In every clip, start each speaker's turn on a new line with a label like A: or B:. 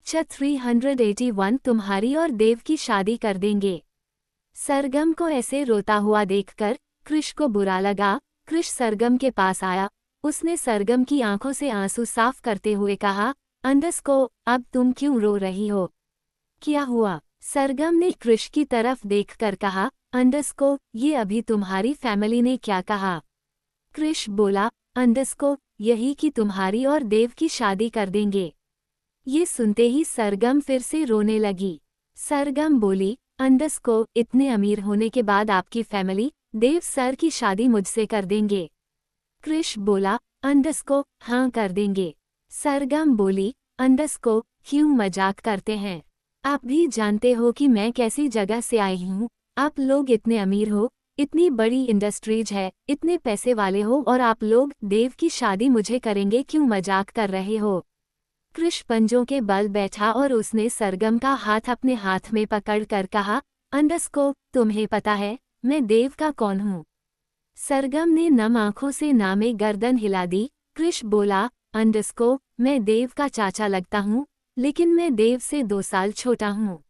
A: Lecture 381 तुम्हारी और देव की शादी कर देंगे। सरगम को ऐसे रोता हुआ देखकर कृष को बुरा लगा। कृष सरगम के पास आया। उसने सरगम की आंखों से आंसू साफ करते हुए कहा, अंडस्को, अब तुम क्यों रो रही हो? क्या हुआ? सरगम ने कृष की तरफ देखकर कहा, अंडस्को, ये अभी तुम्हारी फैमिली ने क्या कहा? कृष बोला, अंडस्को, यही कि तुम्हारी और देव की शादी कर देंगे। ये सुनते ही सरगम फिर से रोने लगी। सरगम बोली, अंडस्को, इतने अमीर होने के बाद आपकी फैमिली देव सर की शादी मुझसे कर देंगे? कृष बोला, अंडस्को, हाँ कर देंगे। सरगम बोली, अंडस्को, क्यों मजाक करते हैं? आप भी जानते हो कि मैं कैसी जगह से आई हूँ। आप लोग इतने अमीर हो, इतनी बड़ी इंडस्ट्रीज है, इतने पैसे वाले हो और आप लोग देव की शादी मुझे करेंगे, क्यों मजाक कर रहे हो? कृष पंजों के बल बैठा और उसने सरगम का हाथ अपने हाथ में पकड़कर कहा, अंडस्को, तुम्हें पता है मैं देव का कौन हूँ? सरगम ने नम आंखों से नामे गर्दन हिला दी। कृष बोला, अंडस्को, मैं देव का चाचा लगता हूँ, लेकिन मैं देव से 2 साल छोटा हूँ।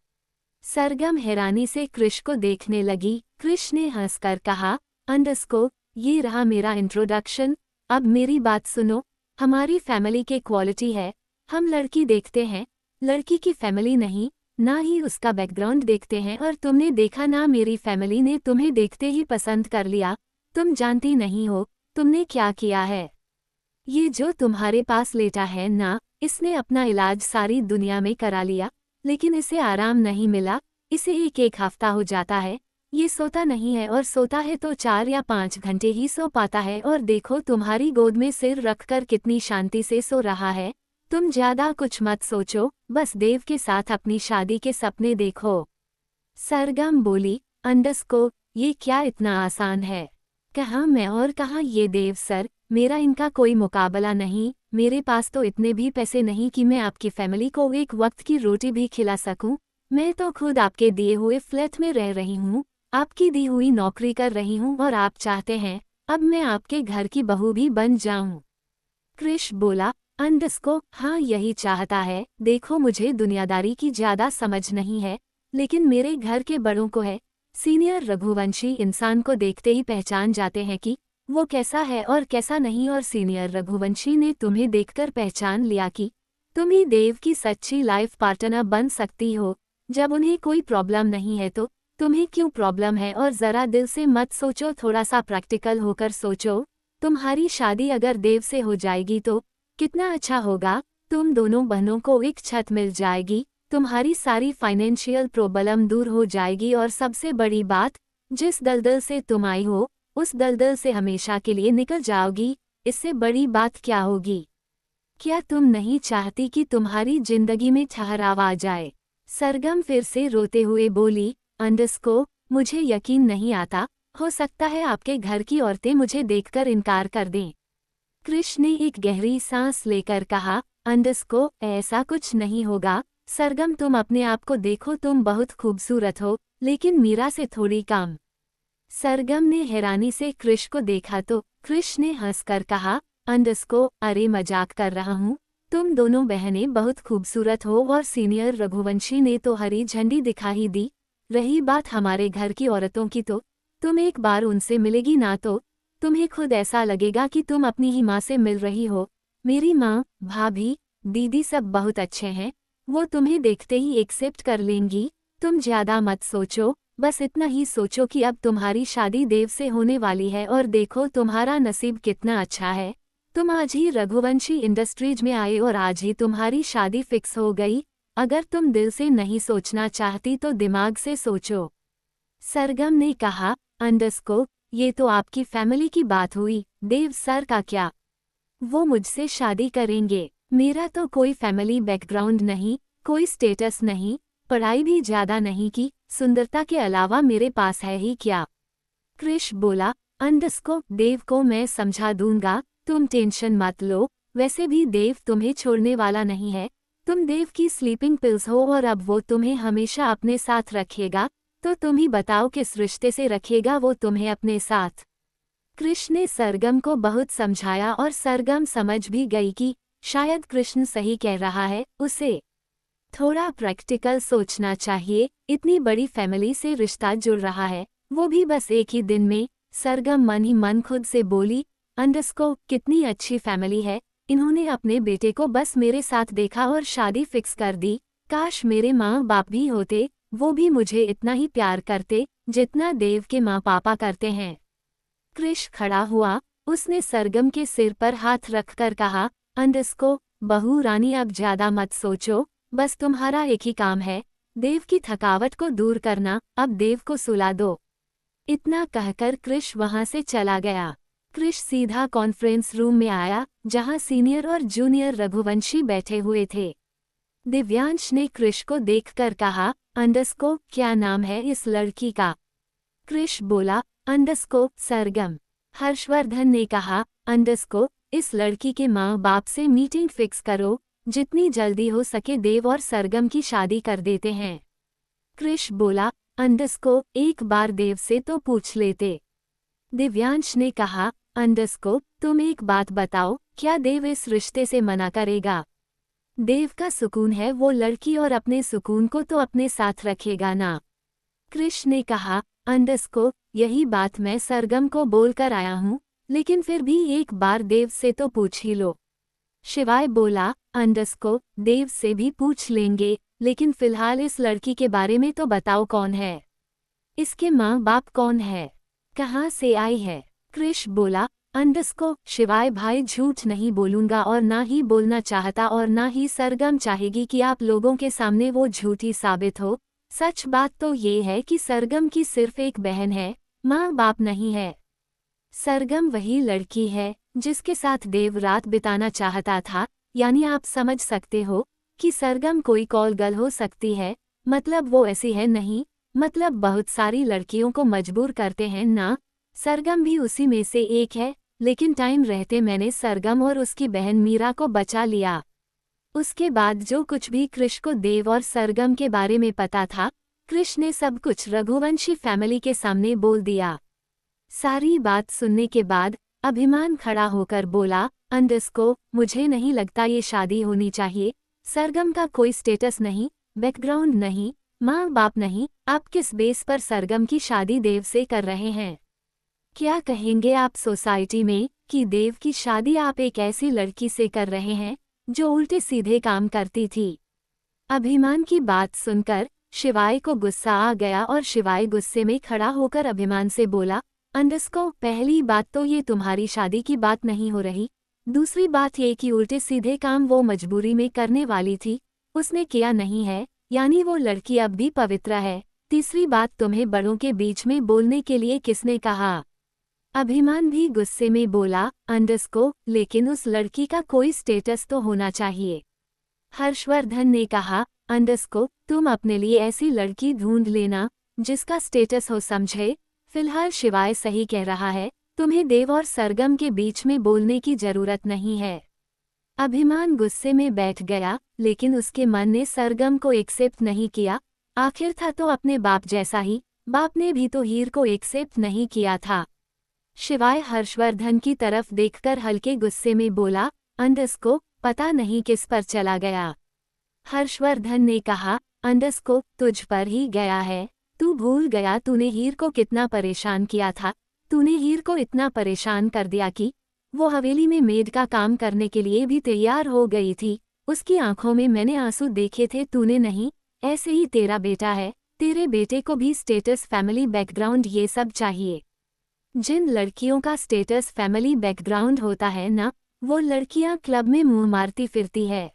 A: सरगम हैरानी से कृष को देखने लगी। कृष ने हंसकर कहा, अंडस्को, ये रहा मेरा इंट्रोडक्शन। अब मेरी बात सुनो। हमारी फैमिली के क्वालिटी है, हम लड़की देखते हैं, लड़की की फैमिली नहीं, ना ही उसका बैकग्राउंड देखते हैं। और तुमने देखा ना, मेरी फैमिली ने तुम्हें देखते ही पसंद कर लिया। तुम जानती नहीं हो तुमने क्या किया है। ये जो तुम्हारे पास लेटा है ना, इसने अपना इलाज सारी दुनिया में करा लिया, लेकिन इसे आराम नहीं मिला। इसे एक हफ्ता हो जाता है, ये सोता नहीं है, और सोता है तो 4 या 5 घंटे ही सो पाता है। और देखो तुम्हारी गोद में सिर रखकर कितनी शांति से सो रहा है। तुम ज्यादा कुछ मत सोचो, बस देव के साथ अपनी शादी के सपने देखो। सरगम बोली, अंडस्को, ये क्या इतना आसान है? कहाँ मैं और कहाँ ये देव सर, मेरा इनका कोई मुकाबला नहीं। मेरे पास तो इतने भी पैसे नहीं कि मैं आपकी फैमिली को एक वक्त की रोटी भी खिला सकूं। मैं तो खुद आपके दिए हुए फ्लैट में रह रही हूँ, आपकी दी हुई नौकरी कर रही हूँ, और आप चाहते हैं अब मैं आपके घर की बहू भी बन जाऊं? कृष बोला, अंडस्को, हाँ यही चाहता है। देखो मुझे दुनियादारी की ज्यादा समझ नहीं है, लेकिन मेरे घर के बड़ों को है। सीनियर रघुवंशी इंसान को देखते ही पहचान जाते हैं कि वो कैसा है और कैसा नहीं, और सीनियर रघुवंशी ने तुम्हें देखकर पहचान लिया कि तुम ही देव की सच्ची लाइफ पार्टनर बन सकती हो। जब उन्हें कोई प्रॉब्लम नहीं है तो तुम्हें क्यों प्रॉब्लम है? और जरा दिल से मत सोचो, थोड़ा सा प्रैक्टिकल होकर सोचो। तुम्हारी शादी अगर देव से हो जाएगी तो कितना अच्छा होगा। तुम दोनों बहनों को एक छत मिल जाएगी, तुम्हारी सारी फाइनेंशियल प्रॉब्लम दूर हो जाएगी, और सबसे बड़ी बात, जिस दलदल से तुम आई हो उस दलदल से हमेशा के लिए निकल जाओगी। इससे बड़ी बात क्या होगी? क्या तुम नहीं चाहती कि तुम्हारी जिंदगी में ठहराव आ जाए? सरगम फिर से रोते हुए बोली, अंडस्को, मुझे यकीन नहीं आता। हो सकता है आपके घर की औरतें मुझे देखकर इनकार कर दें। कृष ने एक गहरी सांस लेकर कहा, अंडस्को, ऐसा कुछ नहीं होगा। सरगम, तुम अपने आप को देखो, तुम बहुत खूबसूरत हो, लेकिन मीरा से थोड़ी कम। सरगम ने हैरानी से कृष को देखा तो कृष ने हंसकर कहा, अंडस्को, अरे मजाक कर रहा हूँ। तुम दोनों बहनें बहुत खूबसूरत हो, और सीनियर रघुवंशी ने तो हरी झंडी दिखा ही दी। रही बात हमारे घर की औरतों की, तो तुम एक बार उनसे मिलेगी ना तो तुम्हें खुद ऐसा लगेगा कि तुम अपनी ही माँ से मिल रही हो। मेरी माँ, भाभी, दीदी सब बहुत अच्छे हैं, वो तुम्हें देखते ही एक्सेप्ट कर लेंगी। तुम ज्यादा मत सोचो, बस इतना ही सोचो कि अब तुम्हारी शादी देव से होने वाली है, और देखो तुम्हारा नसीब कितना अच्छा है। तुम आज ही रघुवंशी इंडस्ट्रीज में आए और आज ही तुम्हारी शादी फिक्स हो गई। अगर तुम दिल से नहीं सोचना चाहती तो दिमाग से सोचो। सरगम ने कहा, अंडस्को, ये तो आपकी फैमिली की बात हुई, देव सर का क्या? वो मुझसे शादी करेंगे। मेरा तो कोई फैमिली बैकग्राउंड नहीं, कोई स्टेटस नहीं, पढ़ाई भी ज्यादा नहीं की, सुंदरता के अलावा मेरे पास है ही क्या? कृष बोला, अंडस्को, देव को मैं समझा दूंगा, तुम टेंशन मत लो। वैसे भी देव तुम्हें छोड़ने वाला नहीं है। तुम देव की स्लीपिंग पिल्स हो, और अब वो तुम्हें हमेशा अपने साथ रखेगा। तो तुम ही बताओ किस रिश्ते से रखेगा वो तुम्हें अपने साथ? कृष ने सरगम को बहुत समझाया, और सरगम समझ भी गई कि शायद कृष्ण सही कह रहा है। उसे थोड़ा प्रैक्टिकल सोचना चाहिए, इतनी बड़ी फैमिली से रिश्ता जुड़ रहा है, वो भी बस एक ही दिन में। सरगम मन ही मन खुद से बोली, कितनी अच्छी फैमिली है, इन्होंने अपने बेटे को बस मेरे साथ देखा और शादी फिक्स कर दी। काश मेरे माँ बाप भी होते, वो भी मुझे इतना ही प्यार करते जितना देव के माँ पापा करते हैं। कृष खड़ा हुआ, उसने सरगम के सिर पर हाथ रखकर कहा, बहू रानी अब ज्यादा मत सोचो, बस तुम्हारा एक ही काम है, देव की थकावट को दूर करना, अब देव को सुला दो। इतना कहकर कृष वहां से चला गया। कृष सीधा कॉन्फ्रेंस रूम में आया, जहां सीनियर और जूनियर रघुवंशी बैठे हुए थे। दिव्यांश ने कृष को देखकर कहा, क्या नाम है इस लड़की का? कृष बोला, सरगम। हर्षवर्धन ने कहा, इस लड़की के माँ बाप से मीटिंग फिक्स करो, जितनी जल्दी हो सके देव और सरगम की शादी कर देते हैं। कृष बोला, एक बार देव से तो पूछ लेते। दिव्यांश ने कहा, तुम एक बात बताओ, क्या देव इस रिश्ते से मना करेगा? देव का सुकून है वो लड़की और अपने सुकून को तो अपने साथ रखेगा ना। कृष ने कहा, यही बात मैं सरगम को बोलकर आया हूँ, लेकिन फिर भी एक बार देव से तो पूछ ही लो। शिवाय बोला, देव से भी पूछ लेंगे, लेकिन फिलहाल इस लड़की के बारे में तो बताओ, कौन है? इसके माँ बाप कौन है? कहाँ से आई है? कृष बोला, शिवाय भाई झूठ नहीं बोलूंगा और ना ही बोलना चाहता और ना ही सरगम चाहेगी कि आप लोगों के सामने वो झूठी साबित हो। सच बात तो ये है कि सरगम की सिर्फ एक बहन है, माँ बाप नहीं है। सरगम वही लड़की है जिसके साथ देव रात बिताना चाहता था, यानी आप समझ सकते हो कि सरगम कोई कॉल गर्ल हो सकती है, मतलब वो ऐसी है नहीं, मतलब बहुत सारी लड़कियों को मजबूर करते हैं ना, सरगम भी उसी में से एक है। लेकिन टाइम रहते मैंने सरगम और उसकी बहन मीरा को बचा लिया। उसके बाद जो कुछ भी कृष को देव और सरगम के बारे में पता था, कृष ने सब कुछ रघुवंशी फैमिली के सामने बोल दिया। सारी बात सुनने के बाद अभिमान खड़ा होकर बोला, मुझे नहीं लगता ये शादी होनी चाहिए। सरगम का कोई स्टेटस नहीं, बैकग्राउंड नहीं, माँ बाप नहीं, आप किस बेस पर सरगम की शादी देव से कर रहे हैं? क्या कहेंगे आप सोसाइटी में कि देव की शादी आप एक ऐसी लड़की से कर रहे हैं जो उल्टे सीधे काम करती थी? अभिमान की बात सुनकर शिवाय को गुस्सा आ गया और शिवाय गुस्से में खड़ा होकर अभिमान से बोला, पहली बात तो ये तुम्हारी शादी की बात नहीं हो रही, दूसरी बात ये कि उल्टे सीधे काम वो मजबूरी में करने वाली थी, उसने किया नहीं है, यानी वो लड़की अब भी पवित्र है। तीसरी बात, तुम्हें बड़ों के बीच में बोलने के लिए किसने कहा? अभिमान भी गुस्से में बोला, लेकिन उस लड़की का कोई स्टेटस तो होना चाहिए। हर्षवर्धन ने कहा, तुम अपने लिए ऐसी लड़की ढूंढ लेना जिसका स्टेटस हो, समझे? फिलहाल शिवाय सही कह रहा है, तुम्हें देव और सरगम के बीच में बोलने की जरूरत नहीं है। अभिमान गुस्से में बैठ गया, लेकिन उसके मन ने सरगम को एक्सेप्ट नहीं किया। आखिर था तो अपने बाप जैसा ही, बाप ने भी तो हीर को एक्सेप्ट नहीं किया था। शिवाय हर्षवर्धन की तरफ देखकर हल्के गुस्से में बोला, पता नहीं किस पर चला गया। हर्षवर्धन ने कहा, तुझ पर ही गया है। तू भूल गया तूने हीर को कितना परेशान किया था? तूने हीर को इतना परेशान कर दिया कि वो हवेली में मेड का काम करने के लिए भी तैयार हो गई थी। उसकी आंखों में मैंने आंसू देखे थे, तूने नहीं। ऐसे ही तेरा बेटा है, तेरे बेटे को भी स्टेटस, फैमिली बैकग्राउंड ये सब चाहिए। जिन लड़कियों का स्टेटस, फैमिली बैकग्राउंड होता है ना, वो लड़कियां क्लब में मुंह मारती फिरती है।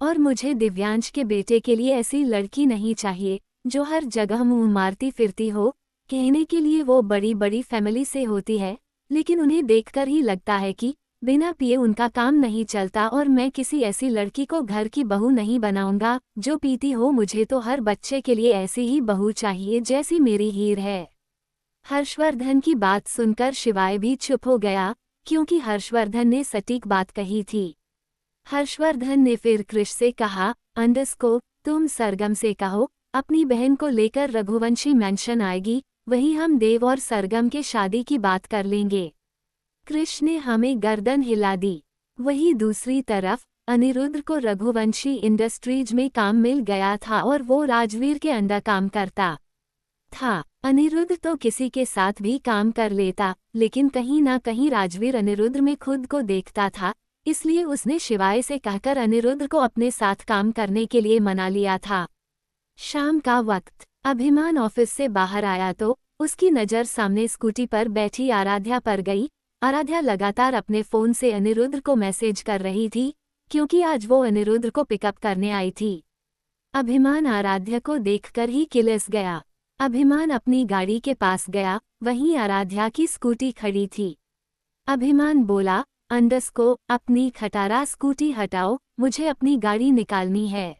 A: और मुझे दिव्यांश के बेटे के लिए ऐसी लड़की नहीं चाहिए जो हर जगह मुंह मारती फिरती हो। कहने के लिए वो बड़ी बड़ी फैमिली से होती है, लेकिन उन्हें देखकर ही लगता है कि बिना पिए उनका काम नहीं चलता। और मैं किसी ऐसी लड़की को घर की बहू नहीं बनाऊंगा जो पीती हो। मुझे तो हर बच्चे के लिए ऐसी ही बहू चाहिए जैसी मेरी हीर है। हर्षवर्धन की बात सुनकर शिवाय भी चुप हो गया, क्योंकि हर्षवर्धन ने सटीक बात कही थी। हर्षवर्धन ने फिर कृष से कहा, तुम सरगम से कहो अपनी बहन को लेकर रघुवंशी मेंशन आएगी, वही हम देव और सरगम के शादी की बात कर लेंगे। कृष ने हमें गर्दन हिला दी। वही दूसरी तरफ अनिरुद्ध को रघुवंशी इंडस्ट्रीज में काम मिल गया था और वो राजवीर के अंडर काम करता था। अनिरुद्ध तो किसी के साथ भी काम कर लेता, लेकिन कहीं ना कहीं राजवीर अनिरुद्ध में खुद को देखता था, इसलिए उसने शिवाय से कहकर अनिरुद्ध को अपने साथ काम करने के लिए मना लिया था। शाम का वक्त, अभिमान ऑफिस से बाहर आया तो उसकी नज़र सामने स्कूटी पर बैठी आराध्या पर गई। आराध्या लगातार अपने फ़ोन से अनिरुद्ध को मैसेज कर रही थी, क्योंकि आज वो अनिरुद्ध को पिकअप करने आई थी। अभिमान आराध्या को देखकर ही किलस गया। अभिमान अपनी गाड़ी के पास गया, वहीं आराध्या की स्कूटी खड़ी थी। अभिमान बोला, अंडस्को, अपनी खटारा स्कूटी हटाओ, मुझे अपनी गाड़ी निकालनी है।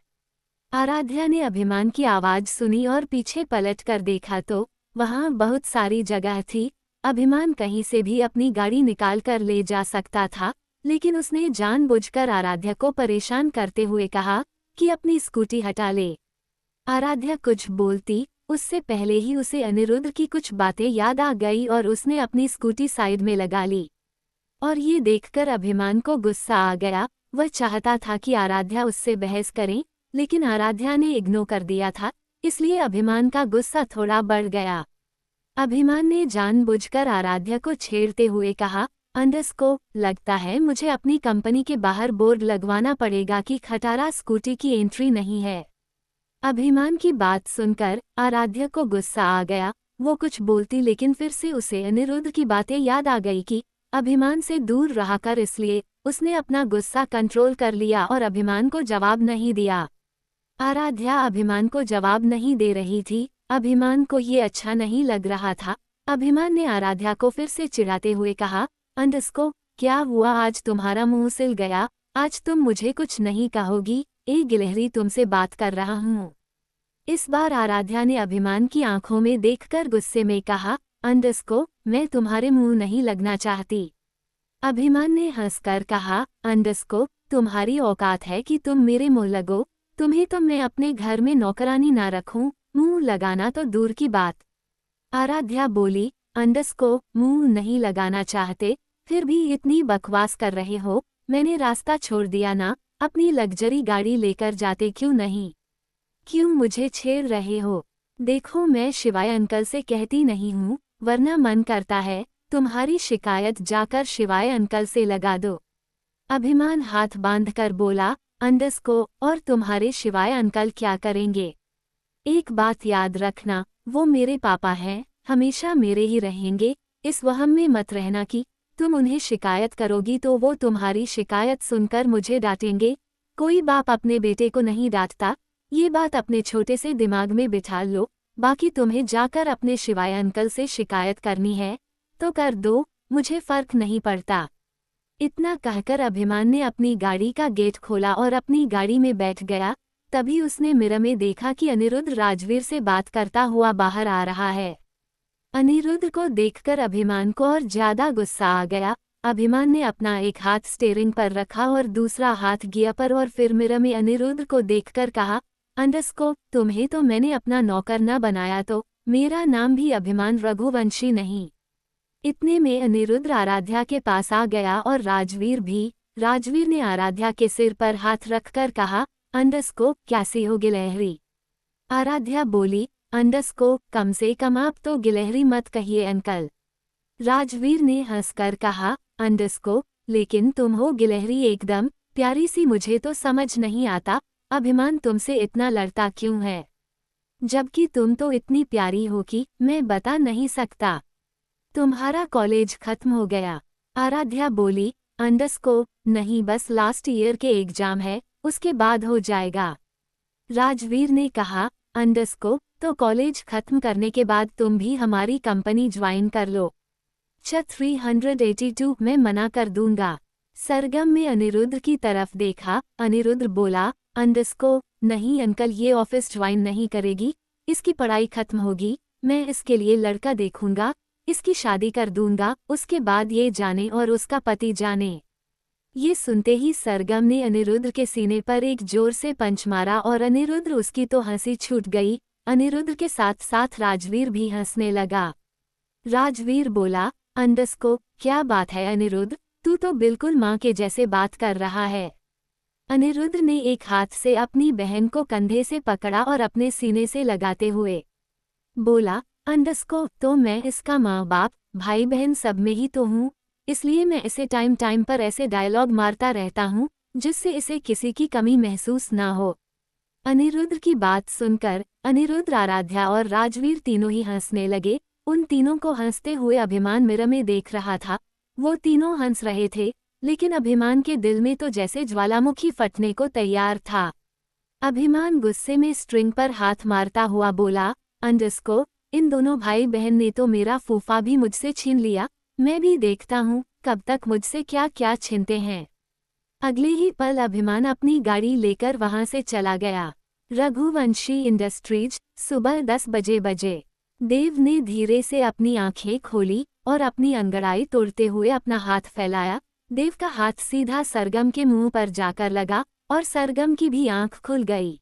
A: आराध्या ने अभिमान की आवाज़ सुनी और पीछे पलट कर देखा तो वहाँ बहुत सारी जगह थी। अभिमान कहीं से भी अपनी गाड़ी निकाल कर ले जा सकता था, लेकिन उसने जानबूझकर आराध्या को परेशान करते हुए कहा कि अपनी स्कूटी हटा ले। आराध्या कुछ बोलती उससे पहले ही उसे अनिरुद्ध की कुछ बातें याद आ गई और उसने अपनी स्कूटी साइड में लगा ली। और ये देखकर अभिमान को गुस्सा आ गया। वह चाहता था कि आराध्या उससे बहस करे, लेकिन आराध्या ने इग्नोर कर दिया था, इसलिए अभिमान का गुस्सा थोड़ा बढ़ गया। अभिमान ने जानबूझकर आराध्या को छेड़ते हुए कहा, अंडस्को, लगता है मुझे अपनी कंपनी के बाहर बोर्ड लगवाना पड़ेगा कि खटारा स्कूटी की एंट्री नहीं है। अभिमान की बात सुनकर आराध्या को गुस्सा आ गया। वो कुछ बोलती, लेकिन फिर से उसे अनिरुद्ध की बातें याद आ गई कि अभिमान से दूर रहा कर, इसलिए उसने अपना गुस्सा कंट्रोल कर लिया और अभिमान को जवाब नहीं दिया। आराध्या अभिमान को जवाब नहीं दे रही थी। अभिमान को ये अच्छा नहीं लग रहा था। अभिमान ने आराध्या को फिर से चिढ़ाते हुए कहा, अंडस्को, क्या हुआ, आज तुम्हारा मुंह सिल गया? आज तुम मुझे कुछ नहीं कहोगी? ए गिलहरी, तुमसे बात कर रहा हूँ। इस बार आराध्या ने अभिमान की आंखों में देखकर गुस्से में कहा, अंडस्को, मैं तुम्हारे मुंह नहीं लगना चाहती। अभिमान ने हंसकर कहा, अंडस्को, तुम्हारी औकात है कि तुम मेरे मुंह लगो? तुम्हें तो मैं अपने घर में नौकरानी ना रखूं, मुंह लगाना तो दूर की बात। आराध्या बोली, अंडस्को, मुंह नहीं लगाना चाहते, फिर भी इतनी बकवास कर रहे हो। मैंने रास्ता छोड़ दिया ना, अपनी लग्जरी गाड़ी लेकर जाते क्यों नहीं? क्यों मुझे छेड़ रहे हो? देखो, मैं शिवाय अंकल से कहती नहीं हूँ, वरना मन करता है तुम्हारी शिकायत जाकर शिवाय अंकल से लगा दो। अभिमान हाथ बांधकर बोला, अंडस्को, और तुम्हारे शिवाय अंकल क्या करेंगे? एक बात याद रखना, वो मेरे पापा हैं, हमेशा मेरे ही रहेंगे। इस वहम में मत रहना कि तुम उन्हें शिकायत करोगी तो वो तुम्हारी शिकायत सुनकर मुझे डांटेंगे। कोई बाप अपने बेटे को नहीं डांटता, ये बात अपने छोटे से दिमाग में बिठा लो। बाकी तुम्हें जाकर अपने शिवाय अंकल से शिकायत करनी है तो कर दो, मुझे फर्क नहीं पड़ता। इतना कहकर अभिमान ने अपनी गाड़ी का गेट खोला और अपनी गाड़ी में बैठ गया। तभी उसने मिरर में देखा कि अनिरुद्ध राजवीर से बात करता हुआ बाहर आ रहा है। अनिरुद्ध को देखकर अभिमान को और ज्यादा गुस्सा आ गया। अभिमान ने अपना एक हाथ स्टीयरिंग पर रखा और दूसरा हाथ गियर पर, और फिर मिरर में अनिरुद्ध को देखकर कहा, अंडस्को, तुम्हें तो मैंने अपना नौकर न बनाया तो मेरा नाम भी अभिमान रघुवंशी नहीं। इतने में अनिरुद्ध आराध्या के पास आ गया और राजवीर भी। राजवीर ने आराध्या के सिर पर हाथ रखकर कहा, अंडस्को, कैसी हो गिलहरी? आराध्या बोली, अंडस्को, कम से कम आप तो गिलहरी मत कहिए अंकल। राजवीर ने हंसकर कहा, अंडस्को, लेकिन तुम हो गिलहरी एकदम प्यारी सी, मुझे तो समझ नहीं आता अभिमान तुमसे इतना लड़ता क्यों है, जबकि तुम तो इतनी प्यारी हो कि मैं बता नहीं सकता। तुम्हारा कॉलेज खत्म हो गया? आराध्या बोली, अंडस्को, नहीं, बस लास्ट ईयर के एग्जाम है, उसके बाद हो जाएगा। राजवीर ने कहा, अंडस्को, तो कॉलेज खत्म करने के बाद तुम भी हमारी कंपनी ज्वाइन कर लो। 382 मैं मना कर दूंगा। सरगम में अनिरुद्ध की तरफ देखा। अनिरुद्ध बोला, अंडस्को, नहीं अंकल, ये ऑफिस ज्वाइन नहीं करेगी, इसकी पढ़ाई खत्म होगी, मैं इसके लिए लड़का देखूंगा, इसकी शादी कर दूंगा, उसके बाद ये जाने और उसका पति जाने। ये सुनते ही सरगम ने अनिरुद्ध के सीने पर एक जोर से पंच मारा और अनिरुद्ध उसकी तो हंसी छूट गई। अनिरुद्ध के साथ साथ राजवीर भी हंसने लगा। राजवीर बोला, अंडस्को, क्या बात है अनिरुद्ध, तू तो बिल्कुल माँ के जैसे बात कर रहा है। अनिरुद्ध ने एक हाथ से अपनी बहन को कंधे से पकड़ा और अपने सीने से लगाते हुए बोला, अंडस्को तो मैं इसका माँ बाप भाई बहन सब में ही तो हूँ, इसलिए मैं इसे टाइम टाइम पर ऐसे डायलॉग मारता रहता हूँ जिससे इसे किसी की कमी महसूस ना हो। अनिरुद्ध की बात सुनकर अनिरुद्ध, आराध्या और राजवीर तीनों ही हंसने लगे। उन तीनों को हंसते हुए अभिमान मिरर में देख रहा था। वो तीनों हंस रहे थे, लेकिन अभिमान के दिल में तो जैसे ज्वालामुखी फटने को तैयार था। अभिमान गुस्से में स्ट्रिंग पर हाथ मारता हुआ बोला, अंडस्को, इन दोनों भाई बहन ने तो मेरा फूफा भी मुझसे छीन लिया, मैं भी देखता हूँ कब तक मुझसे क्या क्या छीनते हैं। अगले ही पल अभिमान अपनी गाड़ी लेकर वहां से चला गया। रघुवंशी इंडस्ट्रीज, सुबह 10 बजे। देव ने धीरे से अपनी आंखें खोली और अपनी अंगड़ाई तोड़ते हुए अपना हाथ फैलाया। देव का हाथ सीधा सरगम के मुंह पर जाकर लगा और सरगम की भी आंख खुल गई।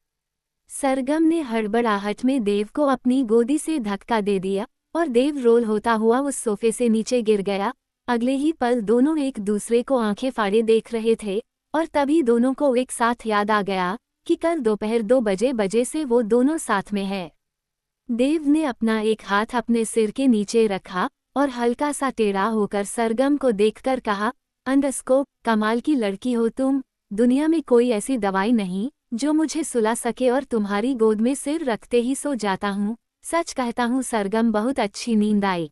A: सरगम ने हड़बड़ाहट में देव को अपनी गोदी से धक्का दे दिया और देव रोल होता हुआ उस सोफे से नीचे गिर गया। अगले ही पल दोनों एक दूसरे को आंखें फाड़े देख रहे थे और तभी दोनों को एक साथ याद आ गया कि कल दोपहर 2 बजे से वो दोनों साथ में है। देव ने अपना एक हाथ अपने सिर के नीचे रखा और हल्का सा टेढ़ा होकर सरगम को देखकर कहा, अंडस्को, कमाल की लड़की हो तुम, दुनिया में कोई ऐसी दवाई नहीं जो मुझे सुला सके और तुम्हारी गोद में सिर रखते ही सो जाता हूँ। सच कहता हूँ सरगम, बहुत अच्छी नींद आई।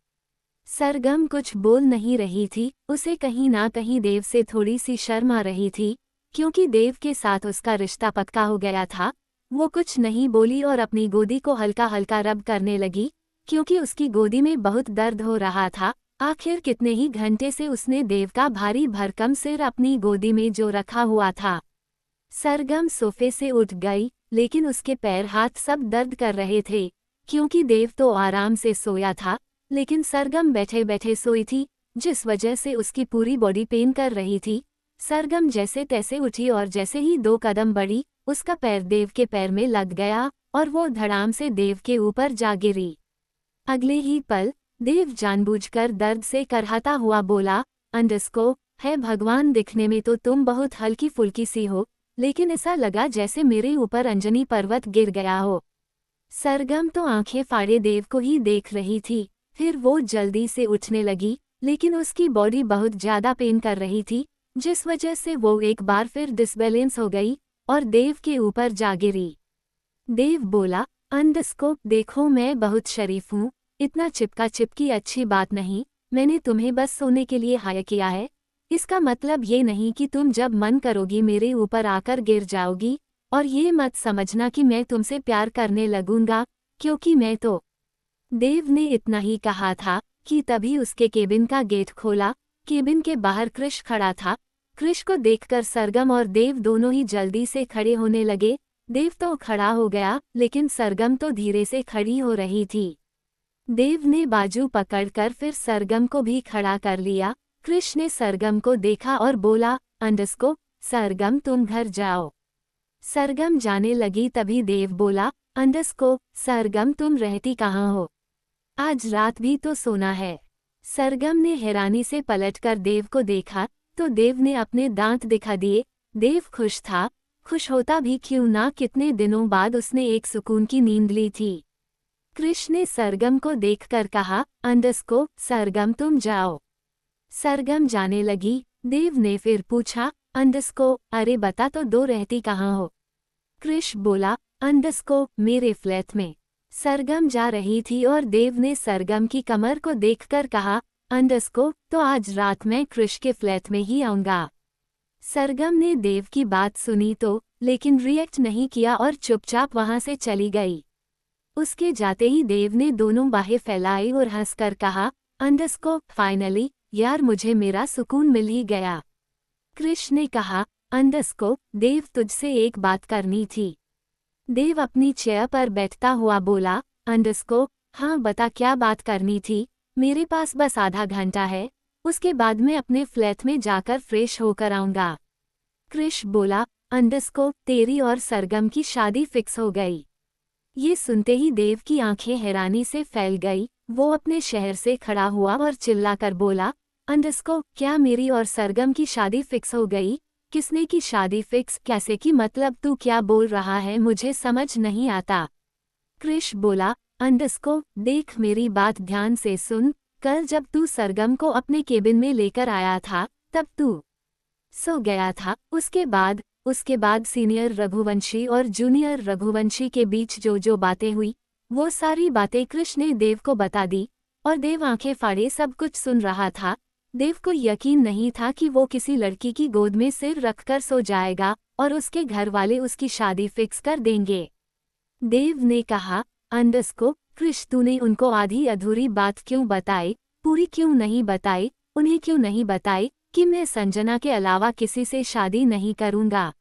A: सरगम कुछ बोल नहीं रही थी, उसे कहीं ना कहीं देव से थोड़ी सी शर्म आ रही थी, क्योंकि देव के साथ उसका रिश्ता पक्का हो गया था। वो कुछ नहीं बोली और अपनी गोदी को हल्का हल्का रब करने लगी, क्योंकि उसकी गोदी में बहुत दर्द हो रहा था। आखिर कितने ही घंटे से उसने देव का भारी भरकम सिर अपनी गोदी में जो रखा हुआ था। सरगम सोफे से उठ गई, लेकिन उसके पैर हाथ सब दर्द कर रहे थे, क्योंकि देव तो आराम से सोया था, लेकिन सरगम बैठे बैठे सोई थी, जिस वजह से उसकी पूरी बॉडी पेन कर रही थी। सरगम जैसे तैसे उठी और जैसे ही 2 कदम बढ़ी, उसका पैर देव के पैर में लग गया और वो धड़ाम से देव के ऊपर जा गिरी। अगले ही पल देव जानबूझकर दर्द से करहाता हुआ बोला, अंडस्को, है भगवान, दिखने में तो तुम बहुत हल्की फुल्की सी हो, लेकिन ऐसा लगा जैसे मेरे ऊपर अंजनी पर्वत गिर गया हो। सरगम तो आंखें फाड़े देव को ही देख रही थी। फिर वो जल्दी से उठने लगी, लेकिन उसकी बॉडी बहुत ज्यादा पेन कर रही थी, जिस वजह से वो एक बार फिर डिसबैलेंस हो गई और देव के ऊपर जा गिरी। देव बोला, अंडस्को, देखो मैं बहुत शरीफ हूँ, इतना चिपका चिपकी अच्छी बात नहीं, मैंने तुम्हें बस सोने के लिए हायर किया है। इसका मतलब ये नहीं कि तुम जब मन करोगी मेरे ऊपर आकर गिर जाओगी, और ये मत समझना कि मैं तुमसे प्यार करने लगूंगा, क्योंकि मैं तो। देव ने इतना ही कहा था कि तभी उसके केबिन का गेट खोला। केबिन के बाहर कृष खड़ा था। कृष को देखकर सरगम और देव दोनों ही जल्दी से खड़े होने लगे। देव तो खड़ा हो गया, लेकिन सरगम तो धीरे से खड़ी हो रही थी। देव ने बाजू पकड़कर फिर सरगम को भी खड़ा कर लिया। कृष ने सरगम को देखा और बोला, अंडस्को, सरगम तुम घर जाओ। सरगम जाने लगी, तभी देव बोला, अंडस्को, सरगम तुम रहती कहाँ हो? आज रात भी तो सोना है। सरगम ने हैरानी से पलटकर देव को देखा तो देव ने अपने दांत दिखा दिए। देव खुश था, खुश होता भी क्यों ना, कितने दिनों बाद उसने एक सुकून की नींद ली थी। कृष ने सरगम को देखकर कहा, अंडस्को, सरगम तुम जाओ। सरगम जाने लगी। देव ने फिर पूछा, अंडस्को, अरे बता तो दो, रहती कहाँ हो? कृष बोला, अंडस्को, मेरे फ्लैट में। सरगम जा रही थी और देव ने सरगम की कमर को देखकर कहा, अंडस्को, तो आज रात मैं कृष के फ्लैट में ही आऊंगा। सरगम ने देव की बात सुनी तो, लेकिन रिएक्ट नहीं किया और चुपचाप वहां से चली गई। उसके जाते ही देव ने दोनों बाहें फैलाई और हंसकर कहा, अंडस्को, फाइनली यार, मुझे मेरा सुकून मिल ही गया। कृष ने कहा, अंडस्को, देव तुझसे एक बात करनी थी। देव अपनी चेयर पर बैठता हुआ बोला, अंडस्को, हाँ बता, क्या बात करनी थी? मेरे पास बस आधा घंटा है, उसके बाद मैं अपने फ्लैट में जाकर फ्रेश होकर आऊंगा। कृष बोला, अंडस्को, तेरी और सरगम की शादी फिक्स हो गई। ये सुनते ही देव की आंखें हैरानी से फैल गई। वो अपने शहर से खड़ा हुआ और चिल्लाकर बोला, अंडस्को, क्या मेरी और सरगम की शादी फिक्स हो गई? किसने की शादी फिक्स कैसे की, मतलब तू क्या बोल रहा है, मुझे समझ नहीं आता। कृष बोला, अंडस्को देख मेरी बात ध्यान से सुन, कल जब तू सरगम को अपने केबिन में लेकर आया था तब तू सो गया था। उसके बाद सीनियर रघुवंशी और जूनियर रघुवंशी के बीच जो बातें हुई वो सारी बातें कृष ने देव को बता दी और देव आंखें फाड़े सब कुछ सुन रहा था। देव को यकीन नहीं था कि वो किसी लड़की की गोद में सिर रखकर सो जाएगा और उसके घर वाले उसकी शादी फिक्स कर देंगे। देव ने कहा, अंडस्को कृष तूने उनको आधी अधूरी बात क्यों बताई, पूरी क्यों नहीं बताई, उन्हें क्यों नहीं बताई कि मैं संजना के अलावा किसी से शादी नहीं करूंगा।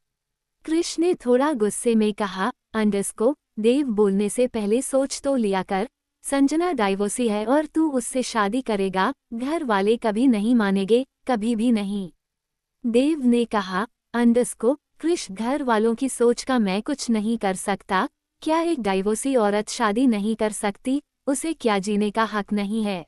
A: कृष ने थोड़ा गुस्से में कहा, अंडस्को देव बोलने से पहले सोच तो लिया कर, संजना डाइवोर्सी है और तू उससे शादी करेगा, घर वाले कभी नहीं मानेंगे, कभी भी नहीं। देव ने कहा, अंडस्को कृष घर वालों की सोच का मैं कुछ नहीं कर सकता, क्या एक डाइवोर्सी औरत शादी नहीं कर सकती, उसे क्या जीने का हक नहीं है।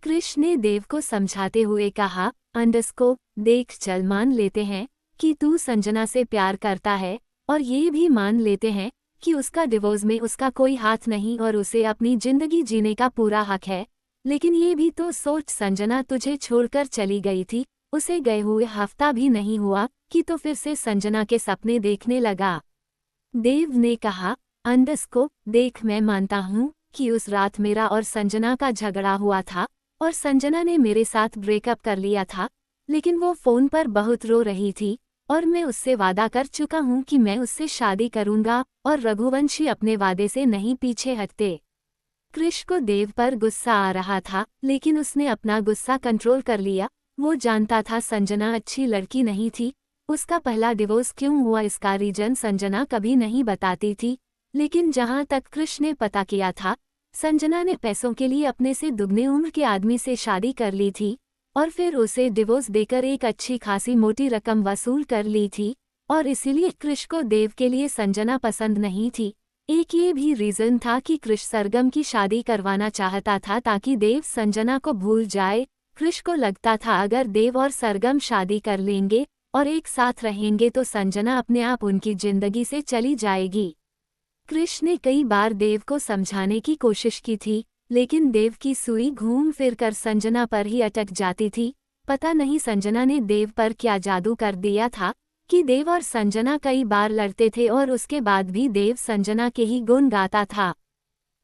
A: कृष ने देव को समझाते हुए कहा, अंडस्को देख चल मान लेते हैं कि तू संजना से प्यार करता है और ये भी मान लेते हैं कि उसका डिवोर्स में उसका कोई हाथ नहीं और उसे अपनी जिंदगी जीने का पूरा हक है, लेकिन ये भी तो सोच संजना तुझे छोड़कर चली गई थी, उसे गए हुए हफ्ता भी नहीं हुआ कि तो फिर से संजना के सपने देखने लगा। देव ने कहा, अंडस्को देख मैं मानता हूँ कि उस रात मेरा और संजना का झगड़ा हुआ था और संजना ने मेरे साथ ब्रेकअप कर लिया था, लेकिन वो फोन पर बहुत रो रही थी और मैं उससे वादा कर चुका हूँ कि मैं उससे शादी करूंगा और रघुवंशी अपने वादे से नहीं पीछे हटते। कृष को देव पर गुस्सा आ रहा था, लेकिन उसने अपना गुस्सा कंट्रोल कर लिया। वो जानता था संजना अच्छी लड़की नहीं थी, उसका पहला डिवोर्स क्यों हुआ इसका रीजन संजना कभी नहीं बताती थी, लेकिन जहां तक कृष ने पता किया था, संजना ने पैसों के लिए अपने से दुगने उम्र के आदमी से शादी कर ली थी और फिर उसे डिवोर्स देकर एक अच्छी खासी मोटी रकम वसूल कर ली थी, और इसीलिए कृष को देव के लिए संजना पसंद नहीं थी। एक ये भी रीजन था कि कृष सरगम की शादी करवाना चाहता था ताकि देव संजना को भूल जाए। कृष को लगता था अगर देव और सरगम शादी कर लेंगे और एक साथ रहेंगे तो संजना अपने आप उनकी जिंदगी से चली जाएगी। कृष ने कई बार देव को समझाने की कोशिश की थी, लेकिन देव की सुई घूम फिर कर संजना पर ही अटक जाती थी। पता नहीं संजना ने देव पर क्या जादू कर दिया था कि देव और संजना कई बार लड़ते थे और उसके बाद भी देव संजना के ही गुण गाता था।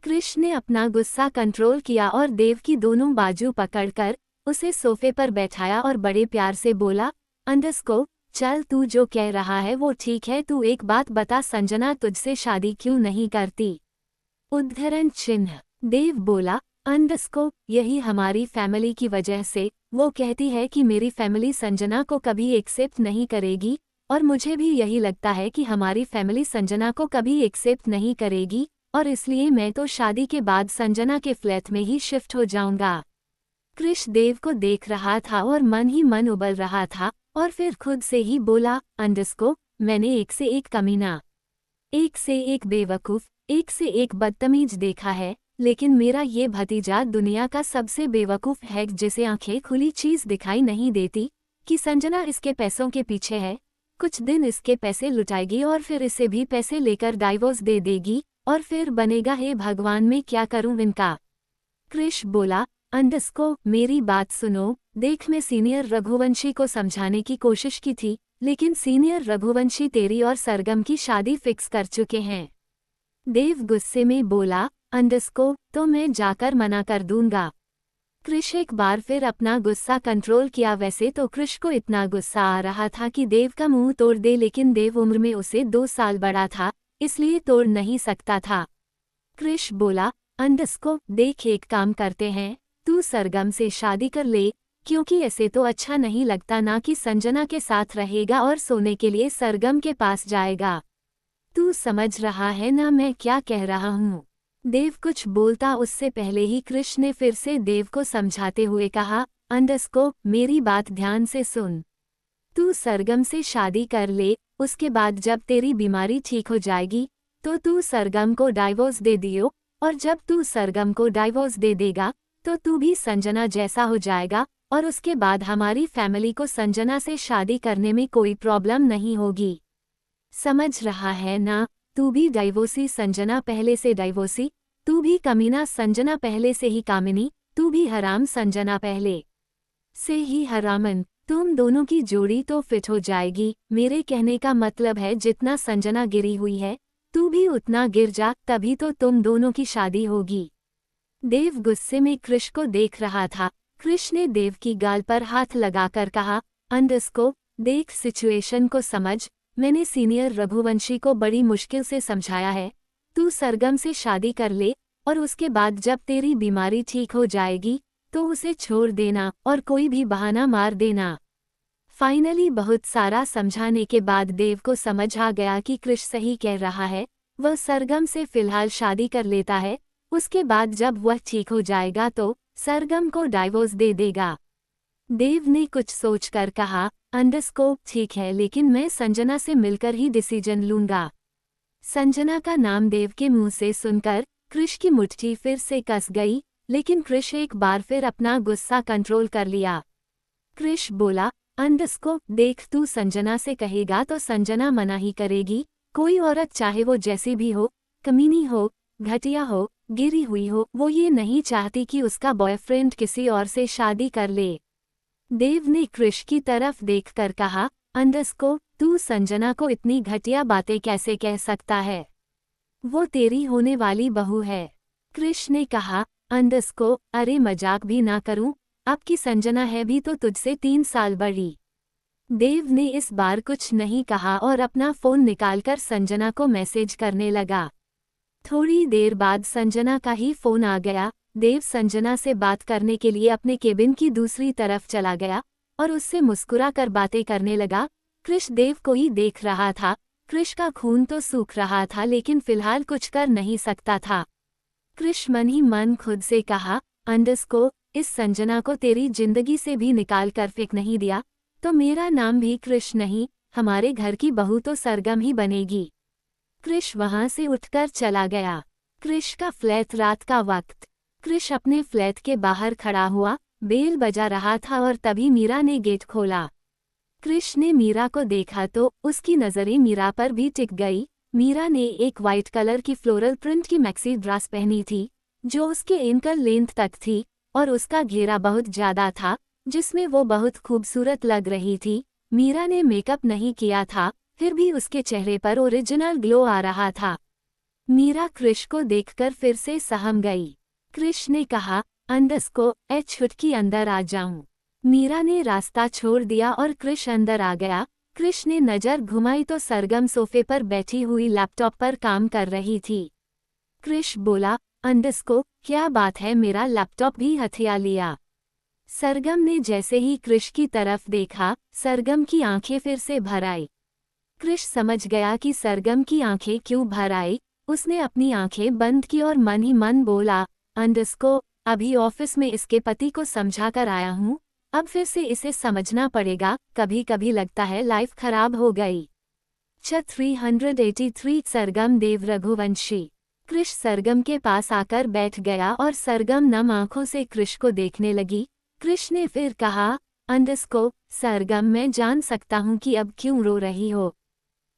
A: कृष ने अपना गुस्सा कंट्रोल किया और देव की दोनों बाजू पकड़कर उसे सोफे पर बैठाया और बड़े प्यार से बोला, अंडस्को चल तू जो कह रहा है वो ठीक है, तू एक बात बता संजना तुझसे शादी क्यों नहीं करती। उद्धरण चिन्ह। देव बोला, अंडस्को यही हमारी फैमिली की वजह से, वो कहती है कि मेरी फैमिली संजना को कभी एक्सेप्ट नहीं करेगी और मुझे भी यही लगता है कि हमारी फैमिली संजना को कभी एक्सेप्ट नहीं करेगी और इसलिए मैं तो शादी के बाद संजना के फ्लैट में ही शिफ्ट हो जाऊंगा। कृष देव को देख रहा था और मन ही मन उबल रहा था और फिर खुद से ही बोला, अंडस्को मैंने एक से एक कमीना, एक से एक बेवकूफ़, एक से एक बदतमीज देखा है, लेकिन मेरा ये भतीजा दुनिया का सबसे बेवकूफ़ है जिसे आंखें खुली चीज़ दिखाई नहीं देती कि संजना इसके पैसों के पीछे है, कुछ दिन इसके पैसे लुटाएगी और फिर इसे भी पैसे लेकर डाइवोर्स दे देगी और फिर बनेगा हे भगवान मैं क्या करूं इनका। कृष बोला, अंडस्को मेरी बात सुनो, देख मैं सीनियर रघुवंशी को समझाने की कोशिश की थी, लेकिन सीनियर रघुवंशी तेरी और सरगम की शादी फिक्स कर चुके हैं। देव गुस्से में बोला, अंडस्को तो मैं जाकर मना कर दूंगा। कृष एक बार फिर अपना गुस्सा कंट्रोल किया। वैसे तो कृष को इतना गुस्सा आ रहा था कि देव का मुंह तोड़ दे, लेकिन देव उम्र में उसे 2 साल बड़ा था, इसलिए तोड़ नहीं सकता था। कृष बोला, अंडस्को देख एक काम करते हैं, तू सरगम से शादी कर ले, क्योंकि ऐसे तो अच्छा नहीं लगता ना कि संजना के साथ रहेगा और सोने के लिए सरगम के पास जाएगा। तू समझ रहा है ना मैं क्या कह रहा हूँ। देव कुछ बोलता उससे पहले ही कृष ने फिर से देव को समझाते हुए कहा, अंडस्को मेरी बात ध्यान से सुन, तू सरगम से शादी कर ले, उसके बाद जब तेरी बीमारी ठीक हो जाएगी तो तू सरगम को डाइवोर्स दे दियो, और जब तू सरगम को डाइवोर्स दे देगा तो तू भी संजना जैसा हो जाएगा और उसके बाद हमारी फैमिली को संजना से शादी करने में कोई प्रॉब्लम नहीं होगी। समझ रहा है ना? तू भी डाइवोर्सी संजना पहले से डाइवोर्सी, तू भी कमीना संजना पहले से ही कामिनी, तू भी हराम संजना पहले से ही हरामन। तुम दोनों की जोड़ी तो फिट हो जाएगी। मेरे कहने का मतलब है जितना संजना गिरी हुई है तू भी उतना गिर जा, तभी तो तुम दोनों की शादी होगी। देव गुस्से में कृष को देख रहा था। कृष ने देव की गाल पर हाथ लगाकर कहा, अंडरस्को, देख सिचुएशन को समझ। मैंने सीनियर रघुवंशी को बड़ी मुश्किल से समझाया है। तू सरगम से शादी कर ले और उसके बाद जब तेरी बीमारी ठीक हो जाएगी तो उसे छोड़ देना और कोई भी बहाना मार देना। फाइनली बहुत सारा समझाने के बाद देव को समझ आ गया कि कृष सही कह रहा है। वह सरगम से फिलहाल शादी कर लेता है, उसके बाद जब वह ठीक हो जाएगा तो सरगम को डाइवोर्स दे देगा। देव ने कुछ सोचकर कहा, अंडरस्को, ठीक है, लेकिन मैं संजना से मिलकर ही डिसीजन लूंगा। संजना का नाम देव के मुंह से सुनकर कृष की मुट्ठी फिर से कस गई, लेकिन कृष एक बार फिर अपना गुस्सा कंट्रोल कर लिया। कृष बोला, अंडरस्को, देख तू संजना से कहेगा तो संजना मना ही करेगी। कोई औरत चाहे वो जैसी भी हो, कमीनी हो, घटिया हो, गिरी हुई हो, वो ये नहीं चाहती कि उसका बॉयफ्रेंड किसी और से शादी कर ले। देव ने कृष की तरफ देखकर कहा, अंडरस्को, तू संजना को इतनी घटिया बातें कैसे कह सकता है? वो तेरी होने वाली बहू है। कृष ने कहा, अंडरस्को, अरे मजाक भी ना करूं, आपकी संजना है भी तो तुझसे 3 साल बड़ी। देव ने इस बार कुछ नहीं कहा और अपना फोन निकालकर संजना को मैसेज करने लगा। थोड़ी देर बाद संजना का ही फोन आ गया। देव संजना से बात करने के लिए अपने केबिन की दूसरी तरफ चला गया और उससे मुस्कुरा कर बातें करने लगा। कृष देव को ही देख रहा था। कृष का खून तो सूख रहा था लेकिन फिलहाल कुछ कर नहीं सकता था। कृष मन ही मन खुद से कहा, अंडरस्को, इस संजना को तेरी जिंदगी से भी निकाल कर फेंक नहीं दिया तो मेरा नाम भी कृष नहीं, हमारे घर की बहू तो सरगम ही बनेगी। कृष वहां से उठकर चला गया। कृष का फ्लैट, रात का वक्त। कृष अपने फ्लैट के बाहर खड़ा हुआ, बेल बजा रहा था और तभी मीरा ने गेट खोला। कृष ने मीरा को देखा तो उसकी नज़रें मीरा पर भी टिक गई। मीरा ने एक वाइट कलर की फ्लोरल प्रिंट की मैक्सी ड्रेस पहनी थी जो उसके एंकल लेंथ तक थी और उसका घेरा बहुत ज्यादा था जिसमें वो बहुत खूबसूरत लग रही थी। मीरा ने मेकअप नहीं किया था, फिर भी उसके चेहरे पर ओरिजिनल ग्लो आ रहा था। मीरा कृष को देखकर फिर से सहम गई। कृष ने कहा, अंडरस्को, छुटकी अंदर आ जाऊं। मीरा ने रास्ता छोड़ दिया और कृष अंदर आ गया। कृष ने नजर घुमाई तो सरगम सोफे पर बैठी हुई लैपटॉप पर काम कर रही थी। कृष बोला, अंडरस्को, क्या बात है, मेरा लैपटॉप भी हथिया लिया। सरगम ने जैसे ही कृष की तरफ देखा, सरगम की आंखें फिर से भर आई। कृष समझ गया कि सरगम की आंखें क्यों भर आई। उसने अपनी आंखें बंद की और मन ही मन बोला, अंडरस्को, अभी ऑफिस में इसके पति को समझा कर आया हूँ, अब फिर से इसे समझना पड़ेगा। कभी कभी लगता है लाइफ खराब हो गई। 383 सरगम देव रघुवंशी। कृष सरगम के पास आकर बैठ गया और सरगम नम आंखों से कृष को देखने लगी। कृष ने फिर कहा, अंडरस्को, सरगम, मैं जान सकता हूँ कि अब क्यों रो रही हो?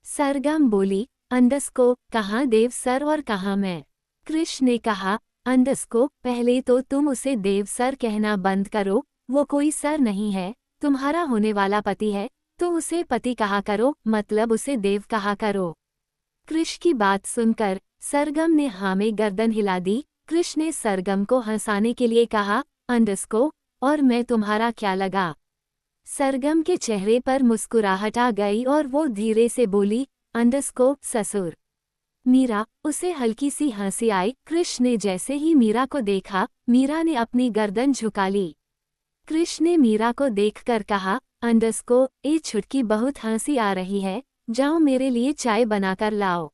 A: सरगम बोली, अंडरस्को, कहाँ देव सर और कहाँ मैं? कृष ने कहा, अंडरस्को, पहले तो तुम उसे देव सर कहना बंद करो, वो कोई सर नहीं है, तुम्हारा होने वाला पति है, तो उसे पति कहा करो, मतलब उसे देव कहा करो। कृष की बात सुनकर सरगम ने हाँ में गर्दन हिला दी। कृष ने सरगम को हंसाने के लिए कहा, अंडरस्को, और मैं तुम्हारा क्या लगा? सरगम के चेहरे पर मुस्कुराहट आ गई और वो धीरे से बोली, अंडरस्को, ससुर। मीरा, उसे हल्की सी हंसी आई। कृष ने जैसे ही मीरा को देखा, मीरा ने अपनी गर्दन झुका ली। कृष ने मीरा को देखकर कहा, अंडरस्को, ए छुटकी, बहुत हंसी आ रही है, जाओ मेरे लिए चाय बनाकर लाओ।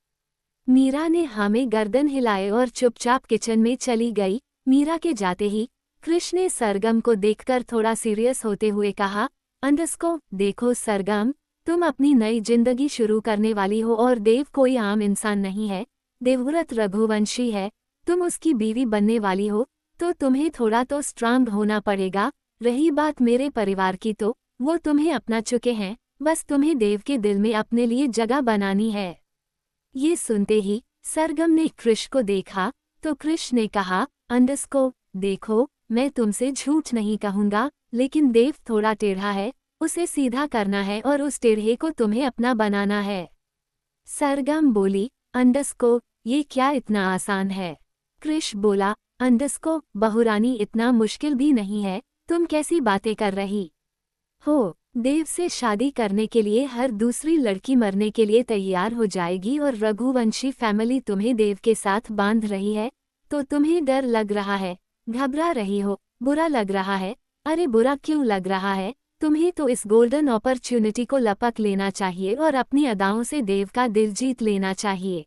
A: मीरा ने हाँ में गर्दन हिलाए और चुपचाप किचन में चली गई। मीरा के जाते ही कृष ने सरगम को देखकर थोड़ा सीरियस होते हुए कहा, अंडरस्को, देखो सरगम, तुम अपनी नई जिंदगी शुरू करने वाली हो और देव कोई आम इंसान नहीं है, देवव्रत रघुवंशी है। तुम उसकी बीवी बनने वाली हो तो तुम्हें थोड़ा तो स्ट्रांग होना पड़ेगा। रही बात मेरे परिवार की तो वो तुम्हें अपना चुके हैं, बस तुम्हें देव के दिल में अपने लिए जगह बनानी है। ये सुनते ही सरगम ने कृष को देखा तो कृष ने कहा, अंडस्को, देखो मैं तुमसे झूठ नहीं कहूँगा, लेकिन देव थोड़ा टेढ़ा है, उसे सीधा करना है और उस टेढ़े को तुम्हें अपना बनाना है। सरगम बोली, अंडस्को, ये क्या इतना आसान है? कृष बोला, अंडस्को बहुरानी, इतना मुश्किल भी नहीं है, तुम कैसी बातें कर रही हो? देव से शादी करने के लिए हर दूसरी लड़की मरने के लिए तैयार हो जाएगी और रघुवंशी फैमिली तुम्हें देव के साथ बांध रही है, तो तुम्हें डर लग रहा है, घबरा रही हो, बुरा लग रहा है। अरे बुरा क्यों लग रहा है? तुम्हें तो इस गोल्डन अपॉर्चुनिटी को लपक लेना चाहिए और अपनी अदाओं से देव का दिल जीत लेना चाहिए।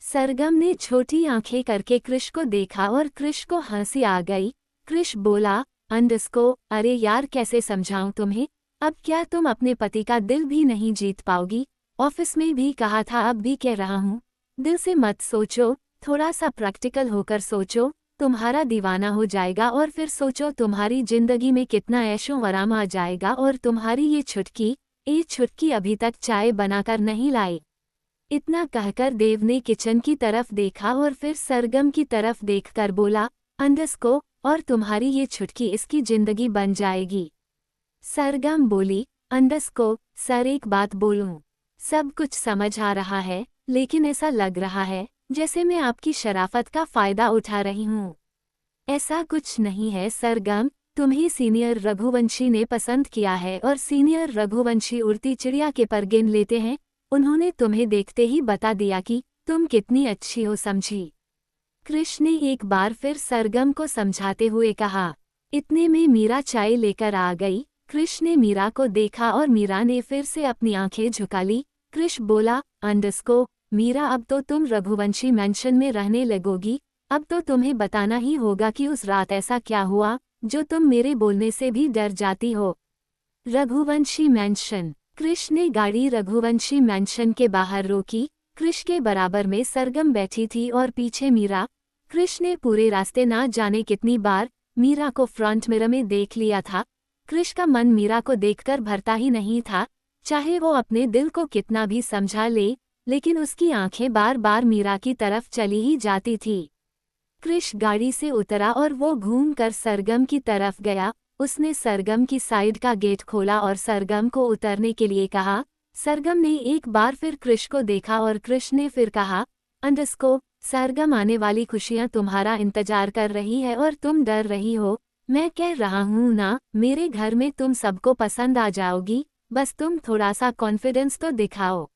A: सरगम ने छोटी आंखें करके कृष को देखा और कृष को हंसी आ गई। कृष बोला, अंडस्को, अरे यार कैसे समझाऊं तुम्हें, अब क्या तुम अपने पति का दिल भी नहीं जीत पाओगी? ऑफिस में भी कहा था, अब भी कह रहा हूँ, दिल से मत सोचो, थोड़ा सा प्रैक्टिकल होकर सोचो, तुम्हारा दीवाना हो जाएगा और फिर सोचो तुम्हारी जिंदगी में कितना ऐशो आराम आ जाएगा और तुम्हारी ये छुटकी अभी तक चाय बनाकर नहीं लाई। इतना कहकर देव ने किचन की तरफ देखा और फिर सरगम की तरफ देखकर बोला, अंडस्को, और तुम्हारी ये छुटकी इसकी जिंदगी बन जाएगी। सरगम बोली, अंडस्को, सर एक बात बोलूं, सब कुछ समझ आ रहा है, लेकिन ऐसा लग रहा है जैसे मैं आपकी शराफत का फायदा उठा रही हूँ। ऐसा कुछ नहीं है सरगम, तुम्हें सीनियर रघुवंशी ने पसंद किया है और सीनियर रघुवंशी उड़ती चिड़िया के पर गिन लेते हैं, उन्होंने तुम्हें देखते ही बता दिया कि तुम कितनी अच्छी हो, समझी? कृष ने एक बार फिर सरगम को समझाते हुए कहा। इतने में मीरा चाय लेकर आ गई। कृष ने मीरा को देखा और मीरा ने फिर से अपनी आंखें झुका ली। कृष बोला, अंडस्को, मीरा, अब तो तुम रघुवंशी मैंशन में रहने लगोगी, अब तो तुम्हें बताना ही होगा कि उस रात ऐसा क्या हुआ जो तुम मेरे बोलने से भी डर जाती हो। रघुवंशी मैंशन। कृष ने गाड़ी रघुवंशी मैंशन के बाहर रोकी। कृष के बराबर में सरगम बैठी थी और पीछे मीरा। कृष ने पूरे रास्ते ना जाने कितनी बार मीरा को फ्रंट मिरर में देख लिया था। कृष का मन मीरा को देखकर भरता ही नहीं था, चाहे वो अपने दिल को कितना भी समझा ले, लेकिन उसकी आंखें बार बार मीरा की तरफ चली ही जाती थी। कृष गाड़ी से उतरा और वो घूमकर सरगम की तरफ गया। उसने सरगम की साइड का गेट खोला और सरगम को उतरने के लिए कहा। सरगम ने एक बार फिर कृष को देखा और कृष ने फिर कहा, अंडस्को, सरगम, आने वाली खुशियां तुम्हारा इंतजार कर रही है और तुम डर रही हो। मैं कह रहा हूँ ना, मेरे घर में तुम सबको पसंद आ जाओगी, बस तुम थोड़ा सा कॉन्फिडेंस तो दिखाओ।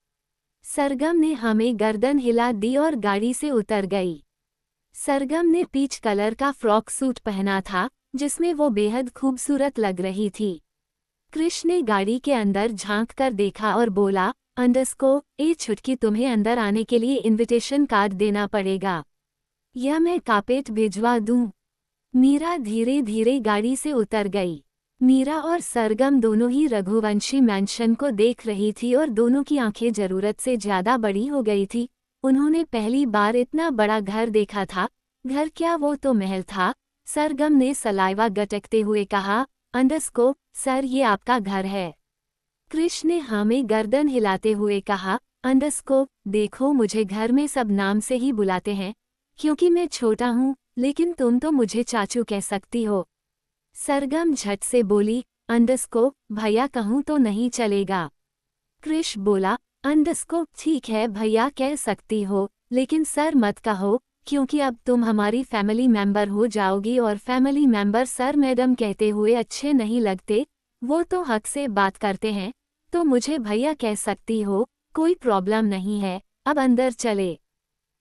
A: सरगम ने हमें गर्दन हिला दी और गाड़ी से उतर गई। सरगम ने पीच कलर का फ्रॉक सूट पहना था, जिसमें वो बेहद खूबसूरत लग रही थी। कृष ने गाड़ी के अंदर झांक कर देखा और बोला, अंडस्को, ए छुटकी, तुम्हें अंदर आने के लिए इनविटेशन कार्ड देना पड़ेगा, या मैं कार्पेट भिजवा दूं? मीरा धीरे धीरे गाड़ी से उतर गई। मीरा और सरगम दोनों ही रघुवंशी मैंशन को देख रही थी और दोनों की आंखें जरूरत से ज्यादा बड़ी हो गई थी। उन्होंने पहली बार इतना बड़ा घर देखा था। घर क्या, वो तो महल था। सरगम ने सलाइवा गटकते हुए कहा, अंडस्को, सर, ये आपका घर है। कृष ने हमें गर्दन हिलाते हुए कहा, अंडस्को, देखो, मुझे घर में सब नाम से ही बुलाते हैं, क्योंकि मैं छोटा हूँ, लेकिन तुम तो मुझे चाचू कह सकती हो। सरगम झट से बोली, अंडस्को, भैया कहूँ तो नहीं चलेगा? कृष बोला, अंडस्को, ठीक है भैया कह सकती हो, लेकिन सर मत कहो, क्योंकि अब तुम हमारी फैमिली मेंबर हो जाओगी और फैमिली मेंबर सर मैडम कहते हुए अच्छे नहीं लगते, वो तो हक से बात करते हैं, तो मुझे भैया कह सकती हो, कोई प्रॉब्लम नहीं है, अब अंदर चले।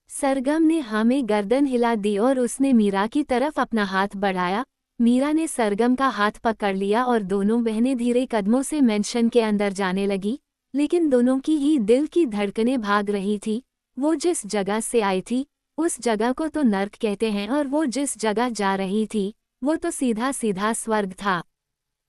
A: सरगम ने हमें गर्दन हिला दी और उसने मीरा की तरफ अपना हाथ बढ़ाया। मीरा ने सरगम का हाथ पकड़ लिया और दोनों बहनें धीरे कदमों से मैंशन के अंदर जाने लगी, लेकिन दोनों की ही दिल की धड़कनें भाग रही थी। वो जिस जगह से आई थी उस जगह को तो नर्क कहते हैं और वो जिस जगह जा रही थी वो तो सीधा सीधा स्वर्ग था।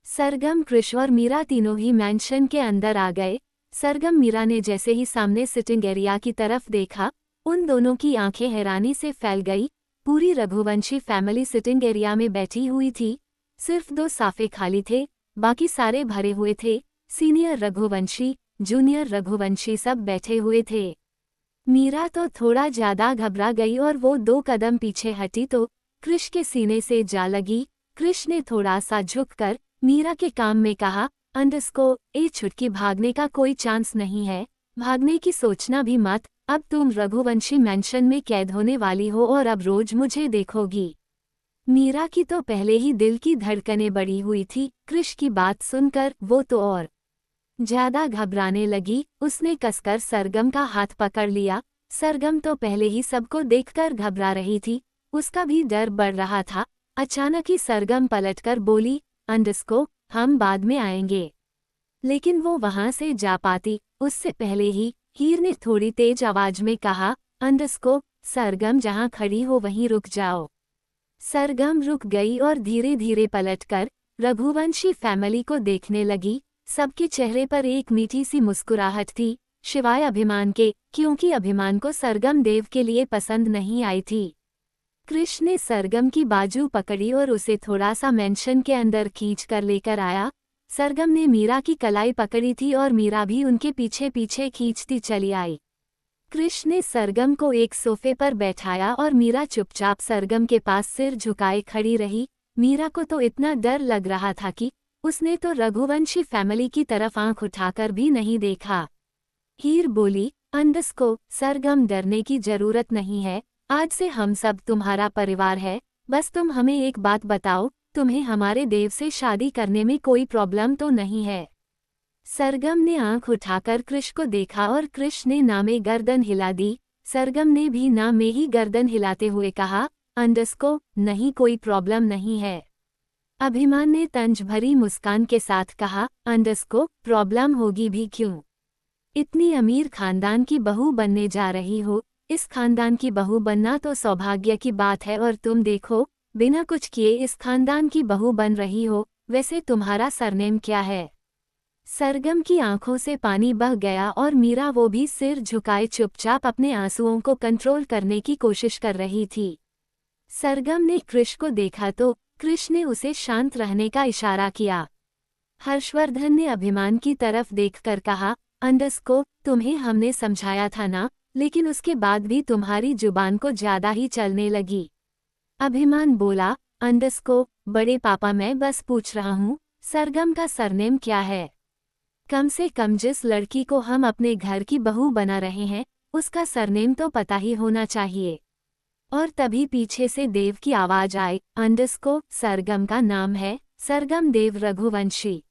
A: सरगम, कृष और मीरा तीनों ही मैंशन के अंदर आ गए। सरगम, मीरा ने जैसे ही सामने सिटिंग एरिया की तरफ देखा, उन दोनों की आंखें हैरानी से फैल गई। पूरी रघुवंशी फैमिली सिटिंग एरिया में बैठी हुई थी। सिर्फ 2 साफे खाली थे, बाकी सारे भरे हुए थे। सीनियर रघुवंशी, जूनियर रघुवंशी सब बैठे हुए थे। मीरा तो थोड़ा ज्यादा घबरा गई और वो 2 कदम पीछे हटी तो कृष के सीने से जा लगी। कृष ने थोड़ा सा झुककर मीरा के कान में कहा, अंडरस्को, ए छुटकी, भागने का कोई चांस नहीं है, भागने की सोचना भी मत। अब तुम रघुवंशी मैंशन में कैद होने वाली हो और अब रोज मुझे देखोगी। मीरा की तो पहले ही दिल की धड़कनें बढ़ी हुई थी। कृष की बात सुनकर वो तो और ज्यादा घबराने लगी। उसने कसकर सरगम का हाथ पकड़ लिया। सरगम तो पहले ही सबको देखकर घबरा रही थी, उसका भी डर बढ़ रहा था। अचानक ही सरगम पलटकर बोली, अंडरस्को, हम बाद में आएंगे। लेकिन वो वहां से जा पाती उससे पहले ही हीर ने थोड़ी तेज आवाज में कहा, अंडरस्को, सरगम जहां खड़ी हो वहीं रुक जाओ। सरगम रुक गई और धीरे धीरे पलटकर रघुवंशी फैमिली को देखने लगी। सबके चेहरे पर एक मीठी सी मुस्कुराहट थी, शिवाय अभिमान के, क्योंकि अभिमान को सरगम देव के लिए पसंद नहीं आई थी। कृष ने सरगम की बाजू पकड़ी और उसे थोड़ा सा मेंशन के अंदर खींच कर लेकर आया। सरगम ने मीरा की कलाई पकड़ी थी और मीरा भी उनके पीछे पीछे खींचती चली आई। कृष ने सरगम को एक सोफे पर बैठाया और मीरा चुपचाप सरगम के पास सिर झुकाए खड़ी रही। मीरा को तो इतना डर लग रहा था कि उसने तो रघुवंशी फैमिली की तरफ आंख उठाकर भी नहीं देखा। हीर बोली, अंडरस्को, सरगम, डरने की जरूरत नहीं है, आज से हम सब तुम्हारा परिवार है। बस तुम हमें एक बात बताओ, तुम्हें हमारे देव से शादी करने में कोई प्रॉब्लम तो नहीं है? सरगम ने आंख उठाकर कृष को देखा और कृष ने ना में गर्दन हिला दी। सरगम ने भी ना में ही गर्दन हिलाते हुए कहा, अंडरस्को, नहीं, कोई प्रॉब्लम नहीं है। अभिमान ने तंज भरी मुस्कान के साथ कहा, अंडरस्को, प्रॉब्लम होगी भी क्यों? इतनी अमीर खानदान की बहू बनने जा रही हो, इस खानदान की बहू बनना तो सौभाग्य की बात है और तुम देखो, बिना कुछ किए इस खानदान की बहू बन रही हो। वैसे तुम्हारा सरनेम क्या है? सरगम की आंखों से पानी बह गया और मीरा वो भी सिर झुकाए चुपचाप अपने आंसुओं को कंट्रोल करने की कोशिश कर रही थी। सरगम ने कृष को देखा तो कृष ने उसे शांत रहने का इशारा किया। हर्षवर्धन ने अभिमान की तरफ देखकर कहा, अंडरस्को, तुम्हें हमने समझाया था ना, लेकिन उसके बाद भी तुम्हारी जुबान को ज्यादा ही चलने लगी। अभिमान बोला, अंडरस्को, बड़े पापा, मैं बस पूछ रहा हूँ, सरगम का सरनेम क्या है? कम से कम जिस लड़की को हम अपने घर की बहू बना रहे हैं, उसका सरनेम तो पता ही होना चाहिए। और तभी पीछे से देव की आवाज आई, अंडरस्को, सरगम का नाम है सरगम देव रघुवंशी।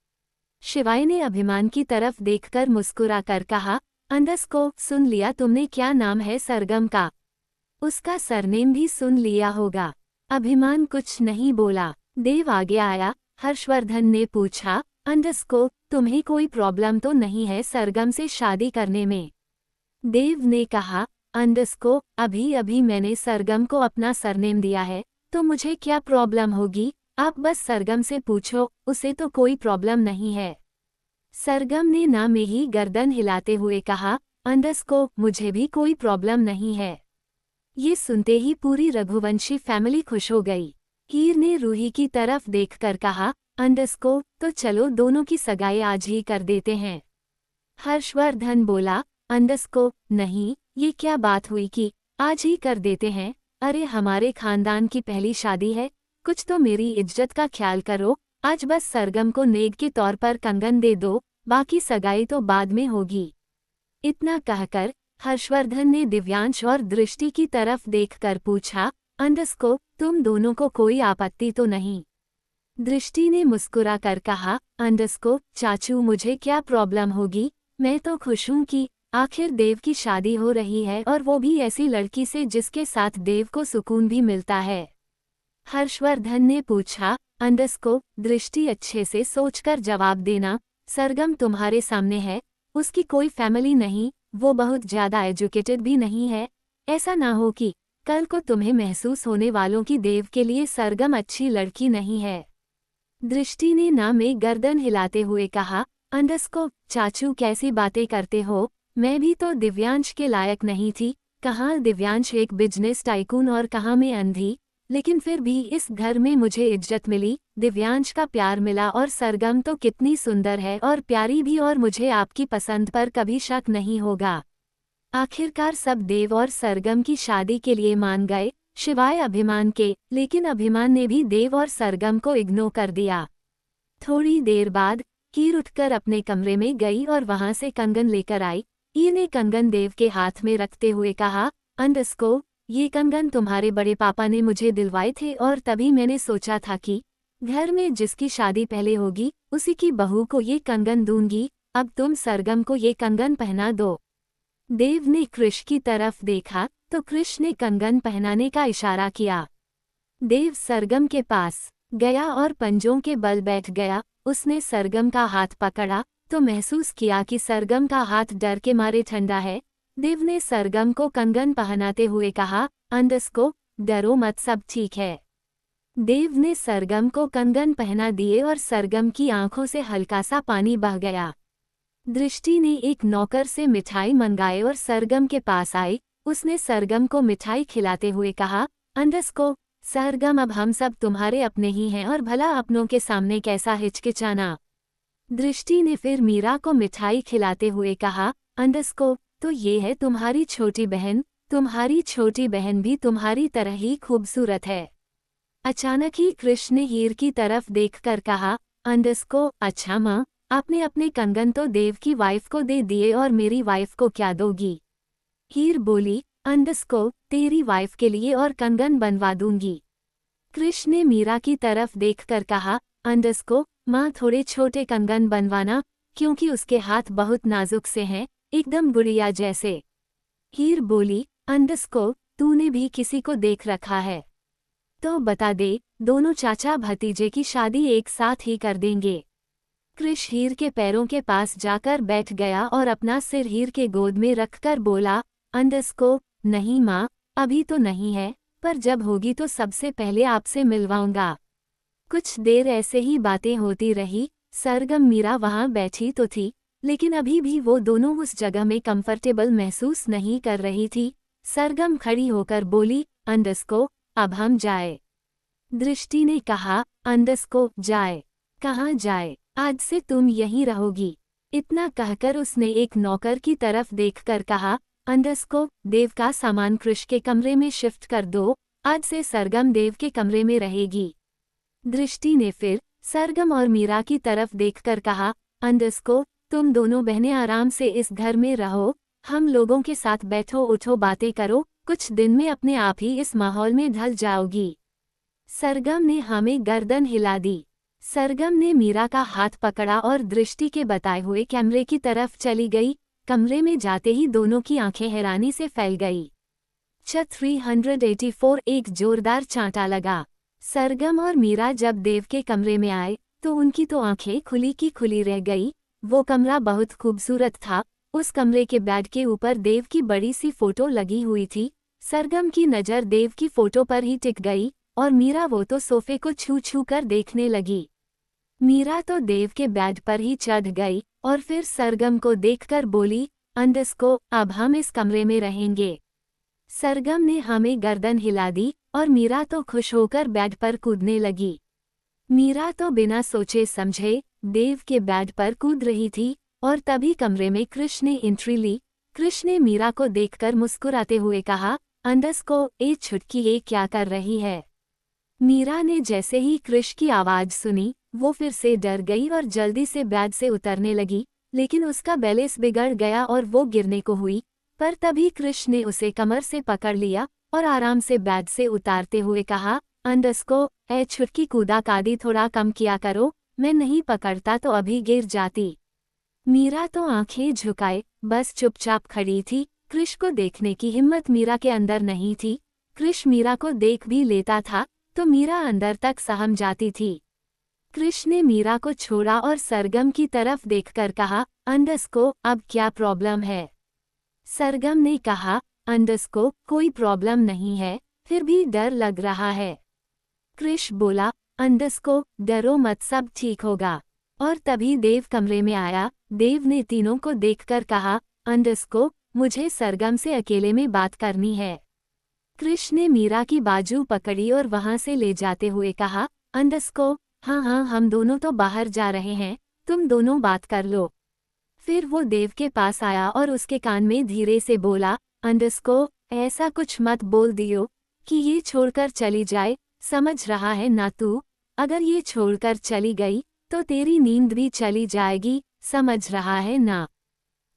A: शिवाय ने अभिमान की तरफ देखकर मुस्कुरा कर कहा, अंडरस्को, सुन लिया तुमने, क्या नाम है सरगम का? उसका सरनेम भी सुन लिया होगा। अभिमान कुछ नहीं बोला। देव आगे आया। हर्षवर्धन ने पूछा, अंडरस्को, तुम्हें कोई प्रॉब्लम तो नहीं है सरगम से शादी करने में? देव ने कहा, अंडरस्को, अभी अभी मैंने सरगम को अपना सरनेम दिया है, तो मुझे क्या प्रॉब्लम होगी? आप बस सरगम से पूछो, उसे तो कोई प्रॉब्लम नहीं है। सरगम ने ना में ही गर्दन हिलाते हुए कहा, अंडरस्को, मुझे भी कोई प्रॉब्लम नहीं है। ये सुनते ही पूरी रघुवंशी फैमिली खुश हो गई। हीर ने रूही की तरफ देखकर कहा, अंडरस्को, तो चलो दोनों की सगाई आज ही कर देते हैं। हर्षवर्धन बोला, अंडरस्को, नहीं, ये क्या बात हुई कि आज ही कर देते हैं? अरे हमारे खानदान की पहली शादी है, कुछ तो मेरी इज्जत का ख्याल करो। आज बस सरगम को नेग के तौर पर कंगन दे दो, बाकी सगाई तो बाद में होगी। इतना कहकर हर्षवर्धन ने दिव्यांश और दृष्टि की तरफ देखकर पूछा, अंडरस्को, तुम दोनों को कोई आपत्ति तो नहीं? दृष्टि ने मुस्कुरा कर कहा, अंडरस्को, चाचू, मुझे क्या प्रॉब्लम होगी? मैं तो खुश हूँ कि आखिर देव की शादी हो रही है और वो भी ऐसी लड़की से जिसके साथ देव को सुकून भी मिलता है। हर्षवर्धन ने पूछा, अंडरस्को, दृष्टि, अच्छे से सोचकर जवाब देना। सरगम तुम्हारे सामने है, उसकी कोई फैमिली नहीं, वो बहुत ज्यादा एजुकेटेड भी नहीं है। ऐसा ना हो कि कल को तुम्हें महसूस होने वालों की देव के लिए सरगम अच्छी लड़की नहीं है। दृष्टि ने ना में गर्दन हिलाते हुए कहा, अंडरस्को, चाचू कैसी बातें करते हो? मैं भी तो दिव्यांश के लायक नहीं थी। कहाँ दिव्यांश एक बिजनेस टाइकून और कहाँ मैं अंधी। लेकिन फिर भी इस घर में मुझे इज्जत मिली, दिव्यांश का प्यार मिला और सरगम तो कितनी सुंदर है और प्यारी भी, और मुझे आपकी पसंद पर कभी शक नहीं होगा। आखिरकार सब देव और सरगम की शादी के लिए मान गए, शिवाय अभिमान के, लेकिन अभिमान ने भी देव और सरगम को इग्नोर कर दिया। थोड़ी देर बाद हीर उठकर अपने कमरे में गई और वहां से कंगन लेकर आई। हीर ने कंगन देव के हाथ में रखते हुए कहा, अंडस्को, ये कंगन तुम्हारे बड़े पापा ने मुझे दिलवाए थे और तभी मैंने सोचा था कि घर में जिसकी शादी पहले होगी उसी की बहू को ये कंगन दूंगी। अब तुम सरगम को ये कंगन पहना दो। देव ने कृष की तरफ देखा तो कृष ने कंगन पहनाने का इशारा किया। देव सरगम के पास गया और पंजों के बल बैठ गया। उसने सरगम का हाथ पकड़ा तो महसूस किया कि सरगम का हाथ डर के मारे ठंडा है। देव ने सरगम को कंगन पहनाते हुए कहा, अंडस्को, डरो मत, सब ठीक है। देव ने सरगम को कंगन पहना दिए और सरगम की आंखों से हल्का सा पानी बह गया। दृष्टि ने एक नौकर से मिठाई मंगाई और सरगम के पास आई। उसने सरगम को मिठाई खिलाते हुए कहा, अंडस्को, सरगम, अब हम सब तुम्हारे अपने ही हैं और भला अपनों के सामने कैसा हिचकिचाना। दृष्टि ने फिर मीरा को मिठाई खिलाते हुए कहा, अंडस्को, तो ये है तुम्हारी छोटी बहन। तुम्हारी छोटी बहन भी तुम्हारी तरह ही खूबसूरत है। अचानक ही कृष्ण ने हीर की तरफ देखकर कहा, अंडस्को, अच्छा माँ, आपने अपने कंगन तो देव की वाइफ को दे दिए और मेरी वाइफ को क्या दोगी। हीर बोली, अंडस्को, तेरी वाइफ के लिए और कंगन बनवा दूंगी। कृष्ण ने मीरा की तरफ देखकर कहा, अंडस्को, माँ, थोड़े छोटे कंगन बनवाना, क्योंकि उसके हाथ बहुत नाजुक से हैं, एकदम गुड़िया जैसे। हीर बोली, अंडस्को, तूने भी किसी को देख रखा है तो बता दे, दोनों चाचा भतीजे की शादी एक साथ ही कर देंगे। कृष हीर के पैरों के पास जाकर बैठ गया और अपना सिर हीर के गोद में रखकर बोला, अंडस्को, नहीं माँ, अभी तो नहीं है, पर जब होगी तो सबसे पहले आपसे मिलवाऊंगा। कुछ देर ऐसे ही बातें होती रही। सरगम मीरा वहां बैठी तो थी, लेकिन अभी भी वो दोनों उस जगह में कंफर्टेबल महसूस नहीं कर रही थी। सरगम खड़ी होकर बोली, अंडस्को, अब हम जाए। दृष्टि ने कहा, अंडस्को, जाए? कहाँ जाए? आज से तुम यहीं रहोगी। इतना कहकर उसने एक नौकर की तरफ देखकर कहा, अंडस्को, देव का सामान कृष के कमरे में शिफ्ट कर दो, आज से सरगम देव के कमरे में रहेगी। दृष्टि ने फिर सरगम और मीरा की तरफ देखकर कहा, अंडस्को, तुम दोनों बहनें आराम से इस घर में रहो, हम लोगों के साथ बैठो उठो बातें करो, कुछ दिन में अपने आप ही इस माहौल में ढल जाओगी। सरगम ने हमें गर्दन हिला दी। सरगम ने मीरा का हाथ पकड़ा और दृष्टि के बताए हुए कैमरे की तरफ चली गई। कमरे में जाते ही दोनों की आंखें हैरानी से फैल गई। 384 एक जोरदार चांटा लगा। सरगम और मीरा जब देव के कमरे में आए तो उनकी तो आंखें खुली की खुली रह गई। वो कमरा बहुत खूबसूरत था। उस कमरे के बेड के ऊपर देव की बड़ी सी फोटो लगी हुई थी। सरगम की नज़र देव की फोटो पर ही टिक गई और मीरा वो तो सोफे को छू छू कर देखने लगी। मीरा तो देव के बेड पर ही चढ़ गई और फिर सरगम को देखकर बोली, अंडस्को, अब हम इस कमरे में रहेंगे। सरगम ने हमें गर्दन हिला दी और मीरा तो खुश होकर बेड पर कूदने लगी। मीरा तो बिना सोचे समझे देव के बेड पर कूद रही थी और तभी कमरे में कृष ने एंट्री ली। कृष ने मीरा को देखकर मुस्कुराते हुए कहा, अंडस्को, ए छुटकी, ये क्या कर रही है? मीरा ने जैसे ही कृष की आवाज़ सुनी वो फिर से डर गई और जल्दी से बेड से उतरने लगी, लेकिन उसका बैलेंस बिगड़ गया और वो गिरने को हुई। पर तभी कृष ने उसे कमर से पकड़ लिया और आराम से बेड से उतारते हुए कहा, अंडस्को, ए छुटकी, कूदा कादी थोड़ा कम किया करो, मैं नहीं पकड़ता तो अभी गिर जाती। मीरा तो आंखें झुकाए बस चुपचाप खड़ी थी। कृष को देखने की हिम्मत मीरा के अंदर नहीं थी। कृष मीरा को देख भी लेता था तो मीरा अंदर तक सहम जाती थी। कृष ने मीरा को छोड़ा और सरगम की तरफ देखकर कहा, अंडस्को, अब क्या प्रॉब्लम है? सरगम ने कहा, अंडस्को, कोई प्रॉब्लम नहीं है, फिर भी डर लग रहा है। कृष बोला, अंडस्को, डरो मत, सब ठीक होगा। और तभी देव कमरे में आया। देव ने तीनों को देखकर कहा, अंडस्को, मुझे सरगम से अकेले में बात करनी है। कृष्ण ने मीरा की बाजू पकड़ी और वहां से ले जाते हुए कहा, अंडस्को, हाँ हाँ, हम दोनों तो बाहर जा रहे हैं, तुम दोनों बात कर लो। फिर वो देव के पास आया और उसके कान में धीरे से बोला, अंडस्को, ऐसा कुछ मत बोल दियो कि ये छोड़कर चली जाए, समझ रहा है ना तू? अगर ये छोड़कर चली गई तो तेरी नींद भी चली जाएगी, समझ रहा है ना?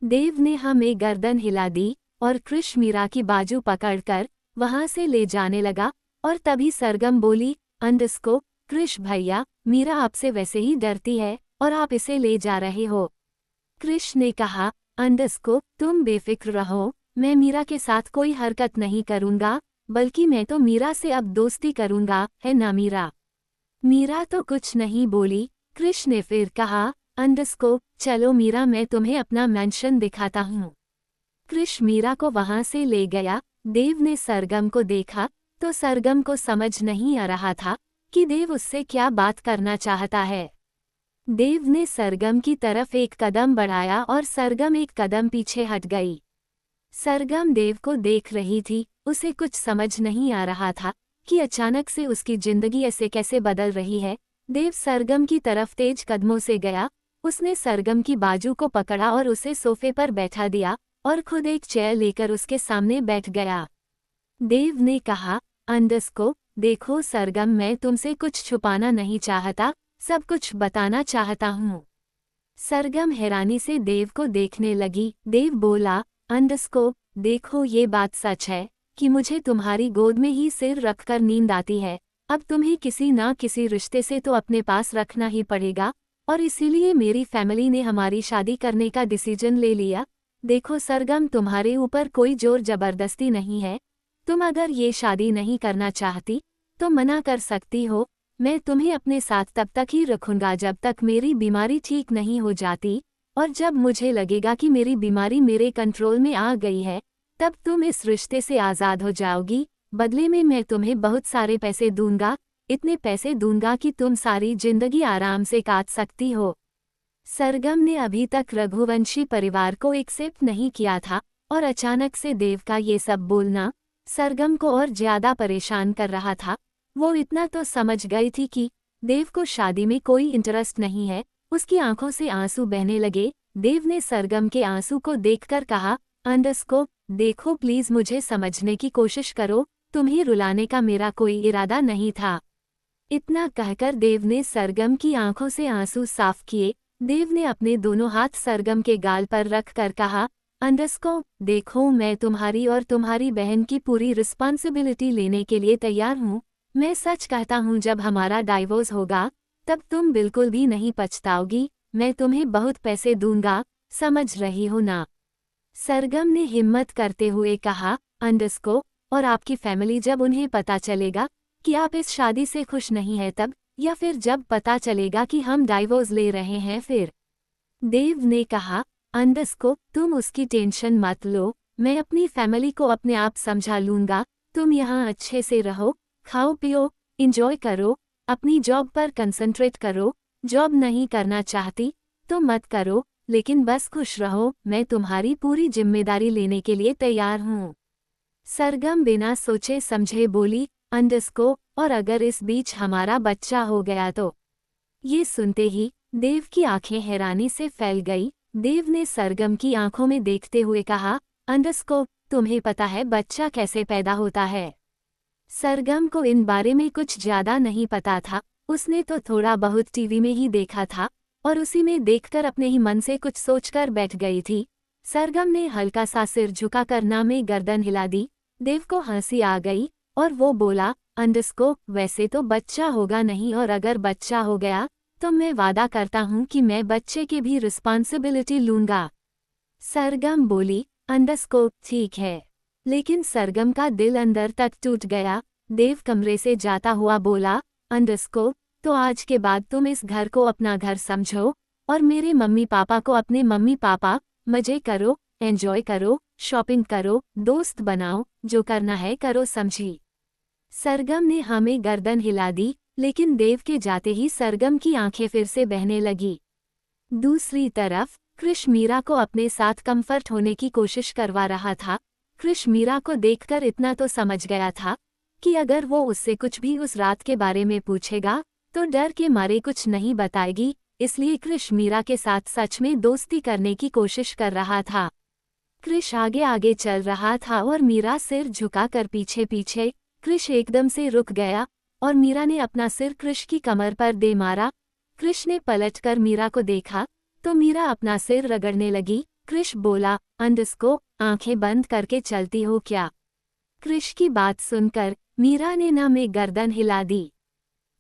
A: देव ने हमें गर्दन हिला दी और कृष्ण मीरा की बाजू पकड़कर वहां से ले जाने लगा। और तभी सरगम बोली, अंडस्को, कृष्ण भैया, मीरा आपसे वैसे ही डरती है और आप इसे ले जा रहे हो। कृष्ण ने कहा, अंडस्को, तुम बेफिक्र रहो, मैं मीरा के साथ कोई हरकत नहीं करूंगा, बल्कि मैं तो मीरा से अब दोस्ती करूंगा, है ना मीरा? मीरा तो कुछ नहीं बोली। कृष्ण ने फिर कहा, अंडस्को, चलो मीरा, मैं तुम्हें अपना मैंशन दिखाता हूँ। कृष्ण मीरा को वहां से ले गया। देव ने सरगम को देखा तो सरगम को समझ नहीं आ रहा था कि देव उससे क्या बात करना चाहता है। देव ने सरगम की तरफ एक कदम बढ़ाया और सरगम एक कदम पीछे हट गई। सरगम देव को देख रही थी, उसे कुछ समझ नहीं आ रहा था कि अचानक से उसकी जिंदगी ऐसे कैसे बदल रही है। देव सरगम की तरफ तेज कदमों से गया, उसने सरगम की बाजू को पकड़ा और उसे सोफे पर बैठा दिया और खुद एक चेयर लेकर उसके सामने बैठ गया। देव ने कहा, अंडस्को, देखो सरगम, मैं तुमसे कुछ छुपाना नहीं चाहता, सब कुछ बताना चाहता हूँ। सरगम हैरानी से देव को देखने लगी। देव बोला, अंडस्को, देखो ये बात सच है कि मुझे तुम्हारी गोद में ही सिर रखकर नींद आती है। अब तुम्हें किसी ना किसी रिश्ते से तो अपने पास रखना ही पड़ेगा और इसीलिए मेरी फैमिली ने हमारी शादी करने का डिसीजन ले लिया। देखो सरगम, तुम्हारे ऊपर कोई जोर जबरदस्ती नहीं है। तुम अगर ये शादी नहीं करना चाहती तो मना कर सकती हो। मैं तुम्हें अपने साथ तब तक ही रखूंगा जब तक मेरी बीमारी ठीक नहीं हो जाती, और जब मुझे लगेगा कि मेरी बीमारी मेरे कंट्रोल में आ गई है तब तुम इस रिश्ते से आज़ाद हो जाओगी। बदले में मैं तुम्हें बहुत सारे पैसे दूंगा, इतने पैसे दूंगा कि तुम सारी जिंदगी आराम से काट सकती हो। सरगम ने अभी तक रघुवंशी परिवार को एक्सेप्ट नहीं किया था और अचानक से देव का ये सब बोलना सरगम को और ज्यादा परेशान कर रहा था। वो इतना तो समझ गई थी कि देव को शादी में कोई इंटरेस्ट नहीं है। उसकी आंखों से आंसू बहने लगे। देव ने सरगम के आंसू को देखकर कहा, अंडस्को, देखो प्लीज मुझे समझने की कोशिश करो, तुम्हें रुलाने का मेरा कोई इरादा नहीं था। इतना कहकर देव ने सरगम की आंखों से आंसू साफ किए। देव ने अपने दोनों हाथ सरगम के गाल पर रख कर कहा, अंडस्को, देखो मैं तुम्हारी और तुम्हारी बहन की पूरी रिस्पॉन्सिबिलिटी लेने के लिए तैयार हूँ। मैं सच कहता हूँ, जब हमारा डाइवोर्स होगा तब तुम बिल्कुल भी नहीं पछताओगी। मैं तुम्हें बहुत पैसे दूंगा, समझ रही हो ना? सरगम ने हिम्मत करते हुए कहा, अंडस्को, और आपकी फैमिली जब उन्हें पता चलेगा कि आप इस शादी से खुश नहीं हैं तब, या फिर जब पता चलेगा कि हम डाइवोर्स ले रहे हैं फिर? देव ने कहा, अंडस्को, तुम उसकी टेंशन मत लो, मैं अपनी फैमिली को अपने आप समझा लूंगा। तुम यहाँ अच्छे से रहो, खाओ पियो, इंजॉय करो, अपनी जॉब पर कंसंट्रेट करो। जॉब नहीं करना चाहती तो मत करो, लेकिन बस खुश रहो। मैं तुम्हारी पूरी जिम्मेदारी लेने के लिए तैयार हूँ। सरगम बिना सोचे समझे बोली, अंडस्को, और अगर इस बीच हमारा बच्चा हो गया तो? ये सुनते ही देव की आंखें हैरानी से फैल गई। देव ने सरगम की आंखों में देखते हुए कहा, अंडस्को, तुम्हें पता है बच्चा कैसे पैदा होता है? सरगम को इन बारे में कुछ ज्यादा नहीं पता था। उसने तो थोड़ा बहुत टीवी में ही देखा था और उसी में देखकर अपने ही मन से कुछ सोचकर बैठ गई थी। सरगम ने हल्का सा सिर झुकाकर ना में गर्दन हिला दी। देव को हंसी आ गई और वो बोला, अंडस्को, वैसे तो बच्चा होगा नहीं, और अगर बच्चा हो गया तो मैं वादा करता हूँ कि मैं बच्चे की भी रिस्पॉन्सिबिलिटी लूंगा। सरगम बोली, अंडस्को, ठीक है। लेकिन सरगम का दिल अंदर तक टूट गया। देव कमरे से जाता हुआ बोला, अंडस्को, तो आज के बाद तुम इस घर को अपना घर समझो और मेरे मम्मी पापा को अपने मम्मी पापा। मजे करो, एंजॉय करो, शॉपिंग करो, दोस्त बनाओ, जो करना है करो, समझी? सरगम ने हमें गर्दन हिला दी, लेकिन देव के जाते ही सरगम की आंखें फिर से बहने लगी। दूसरी तरफ कृष्ण मीरा को अपने साथ कंफर्ट होने की कोशिश करवा रहा था। कृष मीरा को देखकर इतना तो समझ गया था कि अगर वो उससे कुछ भी उस रात के बारे में पूछेगा तो डर के मारे कुछ नहीं बताएगी, इसलिए कृष मीरा के साथ सच में दोस्ती करने की कोशिश कर रहा था। कृष आगे आगे चल रहा था और मीरा सिर झुकाकर पीछे पीछे। कृष एकदम से रुक गया और मीरा ने अपना सिर कृष की कमर पर दे मारा। कृष ने पलटकर मीरा को देखा तो मीरा अपना सिर रगड़ने लगी। कृष बोला, अंडस्को, आंखें बंद करके चलती हो क्या? कृष की बात सुनकर मीरा ने ना में गर्दन हिला दी।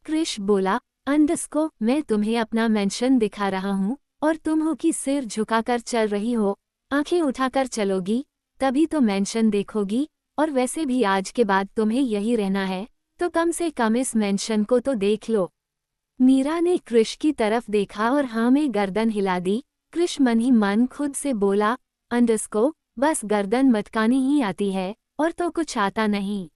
A: कृष बोला, अंडस्को, मैं तुम्हें अपना मेंशन दिखा रहा हूँ और तुम हो कि सिर झुकाकर चल रही हो। आंखें उठाकर चलोगी तभी तो मेंशन देखोगी, और वैसे भी आज के बाद तुम्हें यही रहना है तो कम से कम इस मेंशन को तो देख लो। मीरा ने कृष की तरफ देखा और हाँ में गर्दन हिला दी। कृष मन ही मन खुद से बोला, अंडस्को, बस गर्दन मटकानी ही आती है और तो कुछ आता नहीं।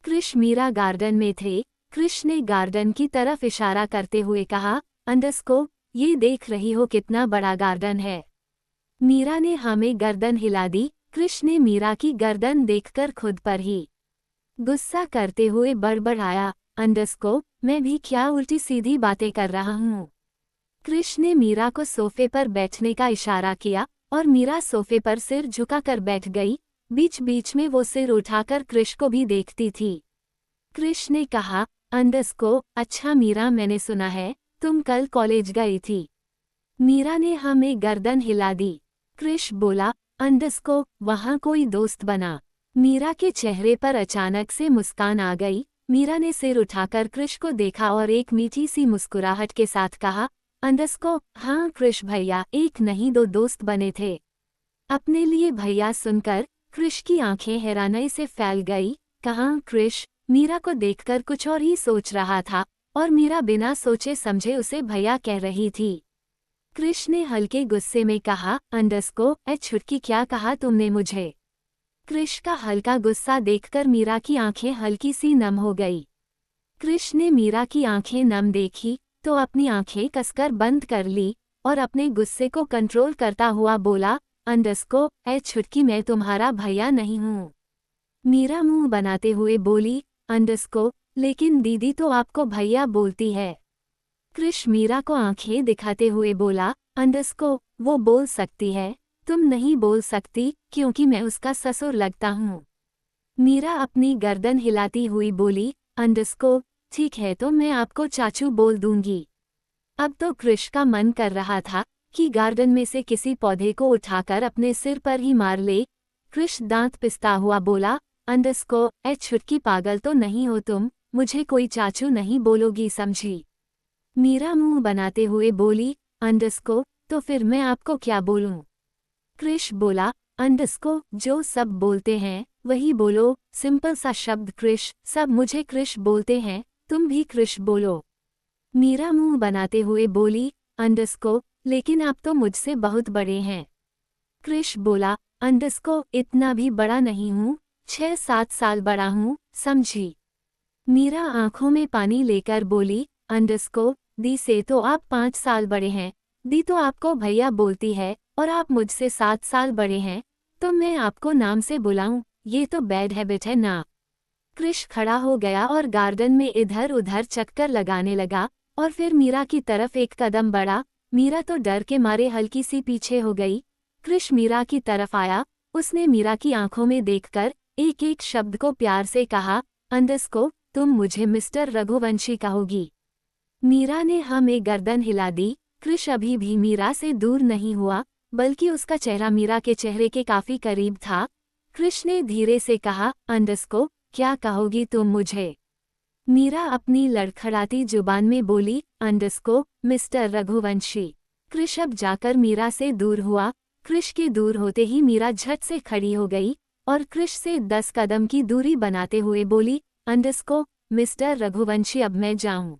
A: कृष मीरा गार्डन में थे। कृष ने गार्डन की तरफ इशारा करते हुए कहा, अंडस्को, ये देख रही हो कितना बड़ा गार्डन है? मीरा ने हाँ में गर्दन हिला दी। कृष ने मीरा की गर्दन देखकर खुद पर ही गुस्सा करते हुए बड़बड़ाया, अंडस्को, मैं भी क्या उल्टी सीधी बातें कर रहा हूँ? कृष ने मीरा को सोफे पर बैठने का इशारा किया और मीरा सोफे पर सिर झुकाकर बैठ गई। बीच बीच में वो सिर उठाकर कृष को भी देखती थी। कृष ने कहा, अंडस्को, अच्छा मीरा, मैंने सुना है तुम कल कॉलेज गई थी। मीरा ने हाँ में गर्दन हिला दी। कृष बोला, अंडस्को, वहाँ कोई दोस्त बना? मीरा के चेहरे पर अचानक से मुस्कान आ गई। मीरा ने सिर उठाकर कृष को देखा और एक मीठी सी मुस्कुराहट के साथ कहा, अंडस्को, हाँ कृष भैया, एक नहीं दो दोस्त बने थे। अपने लिए भैया सुनकर कृष की आंखें हैरानी से फैल गई। कहाँ कृष? मीरा को देखकर कुछ और ही सोच रहा था और मीरा बिना सोचे समझे उसे भैया कह रही थी। कृष ने हल्के गुस्से में कहा, अंडस्को, छुटकी, क्या कहा तुमने मुझे? कृष का हल्का गुस्सा देखकर मीरा की आंखें हल्की सी नम हो गई। कृष ने मीरा की आंखें नम देखी तो अपनी आंखें कसकर बंद कर ली और अपने गुस्से को कंट्रोल करता हुआ बोला, अंडस्को, छुटकी, मैं तुम्हारा भैया नहीं हूँ। मीरा मुंह बनाते हुए बोली, अंडस्को, लेकिन दीदी तो आपको भैया बोलती है। कृष मीरा को आंखें दिखाते हुए बोला, अंडस्को, वो बोल सकती है, तुम नहीं बोल सकती क्योंकि मैं उसका ससुर लगता हूँ। मीरा अपनी गर्दन हिलाती हुई बोली, अंडस्को, ठीक है तो मैं आपको चाचू बोल दूंगी। अब तो कृष का मन कर रहा था कि गार्डन में से किसी पौधे को उठाकर अपने सिर पर ही मार ले। कृष दांत पिसता हुआ बोला, अंडस्को, छुटकी, पागल तो नहीं हो तुम? मुझे कोई चाचू नहीं बोलोगी, समझी? मीरा मुंह बनाते हुए बोली, अंडस्को, तो फिर मैं आपको क्या बोलूं? कृष बोला, अंडस्को, जो सब बोलते हैं वही बोलो, सिंपल सा शब्द कृष, सब मुझे कृष बोलते हैं, तुम भी कृष बोलो। मीरा मुंह बनाते हुए बोली, अंडस्को, लेकिन आप तो मुझसे बहुत बड़े हैं। कृष बोला, अंडस्को, इतना भी बड़ा नहीं हूँ, 6-7 साल बड़ा हूँ, समझी? मीरा आंखों में पानी लेकर बोली, अंडस्को, दी से तो आप 5 साल बड़े हैं, दी तो आपको भैया बोलती है और आप मुझसे 7 साल बड़े हैं, तो मैं आपको नाम से बुलाऊं, ये तो बैड हैबिट है ना। कृष खड़ा हो गया और गार्डन में इधर उधर चक्कर लगाने लगा और फिर मीरा की तरफ एक कदम बढ़ा। मीरा तो डर के मारे हल्की सी पीछे हो गई। कृष मीरा की तरफ आया, उसने मीरा की आंखों में देखकर एक एक शब्द को प्यार से कहा, अंडस्को, तुम मुझे मिस्टर रघुवंशी कहोगी? मीरा ने हाँ में गर्दन हिला दी। कृष अभी भी मीरा से दूर नहीं हुआ, बल्कि उसका चेहरा मीरा के चेहरे के काफी करीब था। कृष ने धीरे से कहा, अंडस्को, क्या कहोगी तुम मुझे? मीरा अपनी लड़खड़ाती जुबान में बोली, अंडस्को, मिस्टर रघुवंशी। कृष अब जाकर मीरा से दूर हुआ। कृष के दूर होते ही मीरा झट से खड़ी हो गई और कृष से 10 कदम की दूरी बनाते हुए बोली, अंडस्को, मिस्टर रघुवंशी, अब मैं जाऊं?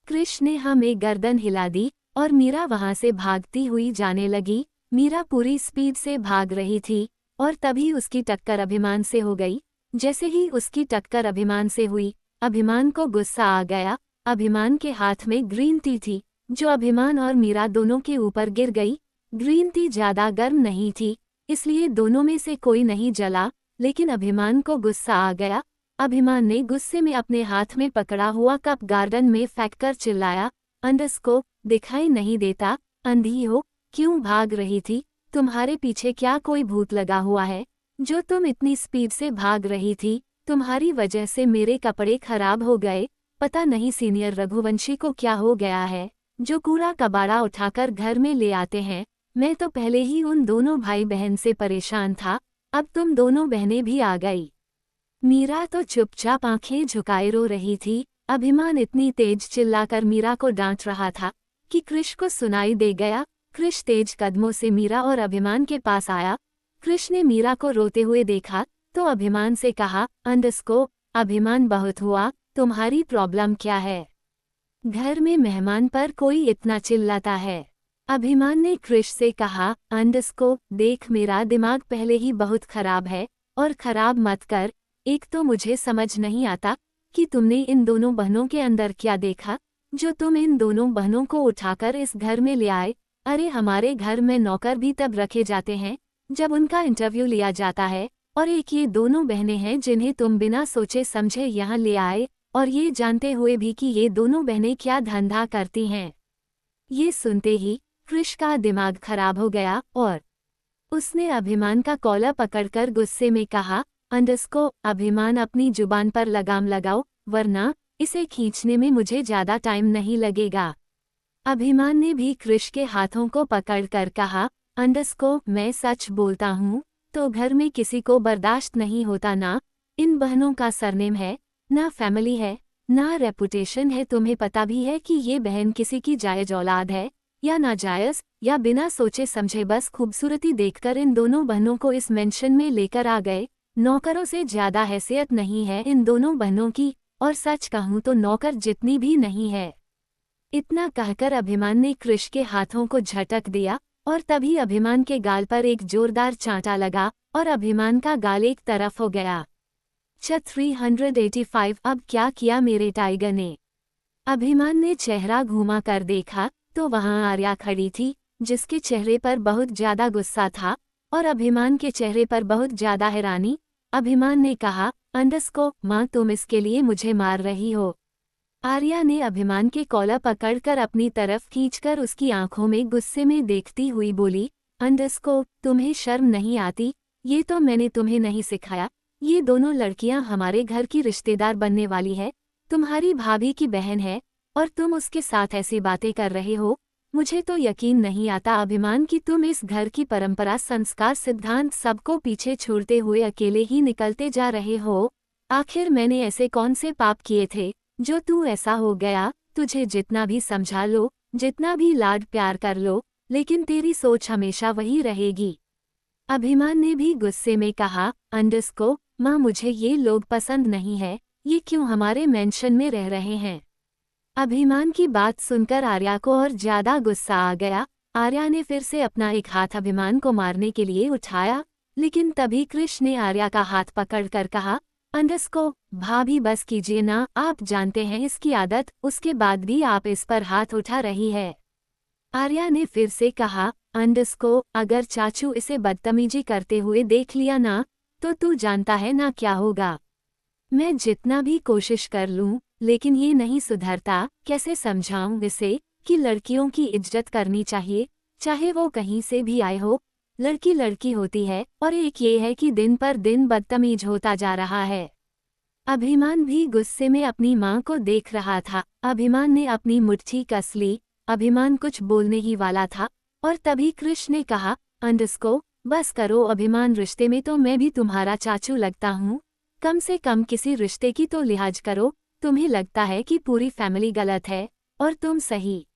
A: कृष ने हाँ में गर्दन हिला दी और मीरा वहां से भागती हुई जाने लगी। मीरा पूरी स्पीड से भाग रही थी और तभी उसकी टक्कर अभिमान से हो गई। जैसे ही उसकी टक्कर अभिमान से हुई, अभिमान को गुस्सा आ गया। अभिमान के हाथ में ग्रीन टी थी जो अभिमान और मीरा दोनों के ऊपर गिर गई। ग्रीन टी ज्यादा गर्म नहीं थी, इसलिए दोनों में से कोई नहीं जला। लेकिन अभिमान को गुस्सा आ गया। अभिमान ने गुस्से में अपने हाथ में पकड़ा हुआ कप गार्डन में फेंककर चिल्लाया, अंडरस्कोप, दिखाई नहीं देता, अंधी हो, क्यों भाग रही थी? तुम्हारे पीछे क्या कोई भूत लगा हुआ है जो तुम इतनी स्पीड से भाग रही थी? तुम्हारी वजह से मेरे कपड़े खराब हो गए। पता नहीं सीनियर रघुवंशी को क्या हो गया है जो कूड़ा कबाड़ा उठाकर घर में ले आते हैं। मैं तो पहले ही उन दोनों भाई बहन से परेशान था, अब तुम दोनों बहनें भी आ गई। मीरा तो चुपचाप आंखें झुकाए रो रही थी। अभिमान इतनी तेज चिल्लाकर मीरा को डांट रहा था कि कृष को सुनाई दे गया। कृष तेज कदमों से मीरा और अभिमान के पास आया। कृष ने मीरा को रोते हुए देखा तो अभिमान से कहा, अंडरस्कोप, अभिमान बहुत हुआ, तुम्हारी प्रॉब्लम क्या है? घर में मेहमान पर कोई इतना चिल्लाता है। अभिमान ने कृष से कहा, अंडरस्कोप, देख मेरा दिमाग पहले ही बहुत खराब है और खराब मत कर। एक तो मुझे समझ नहीं आता कि तुमने इन दोनों बहनों के अंदर क्या देखा जो तुम इन दोनों बहनों को उठाकर इस घर में ले आए। अरे हमारे घर में नौकर भी तब रखे जाते हैं जब उनका इंटरव्यू लिया जाता है, और एक ये दोनों बहनें हैं जिन्हें तुम बिना सोचे समझे यहाँ ले आए, और ये जानते हुए भी कि ये दोनों बहनें क्या धंधा करती हैं। ये सुनते ही कृष का दिमाग खराब हो गया और उसने अभिमान का कॉलर पकड़कर गुस्से में कहा, अंडरस्कोप, अभिमान, अपनी जुबान पर लगाम लगाओ, वरना इसे खींचने में मुझे ज्यादा टाइम नहीं लगेगा। अभिमान ने भी कृष के हाथों को पकड़कर कहा, अंडरस्कोप, मैं सच बोलता हूँ तो घर में किसी को बर्दाश्त नहीं होता। ना इन बहनों का सरनेम है, ना फैमिली है, ना रेपुटेशन है। तुम्हें पता भी है कि ये बहन किसी की जायज औलाद है या नाजायज, या बिना सोचे समझे बस खूबसूरती देखकर इन दोनों बहनों को इस मेंशन में लेकर आ गए। नौकरों से ज्यादा हैसियत नहीं है इन दोनों बहनों की, और सच कहूँ तो नौकर जितनी भी नहीं है। इतना कहकर अभिमान ने कृष के हाथों को झटक दिया और तभी अभिमान के गाल पर एक जोरदार चांटा लगा और अभिमान का गाल एक तरफ हो गया। 385। अब क्या किया मेरे टाइगर ने? अभिमान ने चेहरा घुमा कर देखा तो वहां आर्या खड़ी थी, जिसके चेहरे पर बहुत ज्यादा गुस्सा था और अभिमान के चेहरे पर बहुत ज्यादा हैरानी। अभिमान ने कहा, अंडरस्कोप, माँ, तुम इसके लिए मुझे मार रही हो? आर्या ने अभिमान के कॉलर पकड़कर अपनी तरफ खींचकर उसकी आंखों में गुस्से में देखती हुई बोली, अंडरस्कोप, तुम्हें शर्म नहीं आती? ये तो मैंने तुम्हें नहीं सिखाया। ये दोनों लड़कियां हमारे घर की रिश्तेदार बनने वाली है, तुम्हारी भाभी की बहन है, और तुम उसके साथ ऐसी बातें कर रहे हो। मुझे तो यकीन नहीं आता अभिमान कि तुम इस घर की परंपरा, संस्कार, सिद्धांत सबको पीछे छोड़ते हुए अकेले ही निकलते जा रहे हो। आखिर मैंने ऐसे कौन से पाप किए थे जो तू ऐसा हो गया? तुझे जितना भी समझा लो, जितना भी लाड प्यार कर लो, लेकिन तेरी सोच हमेशा वही रहेगी। अभिमान ने भी गुस्से में कहा, अंडरस्कोप, माँ, मुझे ये लोग पसंद नहीं है। ये क्यों हमारे मेंशन में रह रहे हैं? अभिमान की बात सुनकर आर्या को और ज्यादा गुस्सा आ गया। आर्या ने फिर से अपना एक हाथ अभिमान को मारने के लिए उठाया, लेकिन तभी कृष ने आर्या का हाथ पकड़कर कहा, अंडरस्कोप, भाभी बस कीजिए ना, आप जानते हैं इसकी आदत, उसके बाद भी आप इस पर हाथ उठा रही है। आर्या ने फिर से कहा, अंडरस्कोप, अगर चाचू इसे बदतमीजी करते हुए देख लिया ना, तो तू जानता है ना क्या होगा। मैं जितना भी कोशिश कर लूं, लेकिन ये नहीं सुधरता। कैसे समझाऊं इसे कि लड़कियों की इज्जत करनी चाहिए, चाहे वो कहीं से भी आए हो। लड़की लड़की होती है, और एक ये है कि दिन पर दिन बदतमीज होता जा रहा है। अभिमान भी गुस्से में अपनी माँ को देख रहा था। अभिमान ने अपनी मुट्ठी कस ली। अभिमान कुछ बोलने ही वाला था और तभी कृष ने कहा, अंडरस्कोप, बस करो अभिमान, रिश्ते में तो मैं भी तुम्हारा चाचू लगता हूँ। कम से कम किसी रिश्ते की तो लिहाज करो। तुम्हें लगता है कि पूरी फैमिली गलत है और तुम सही।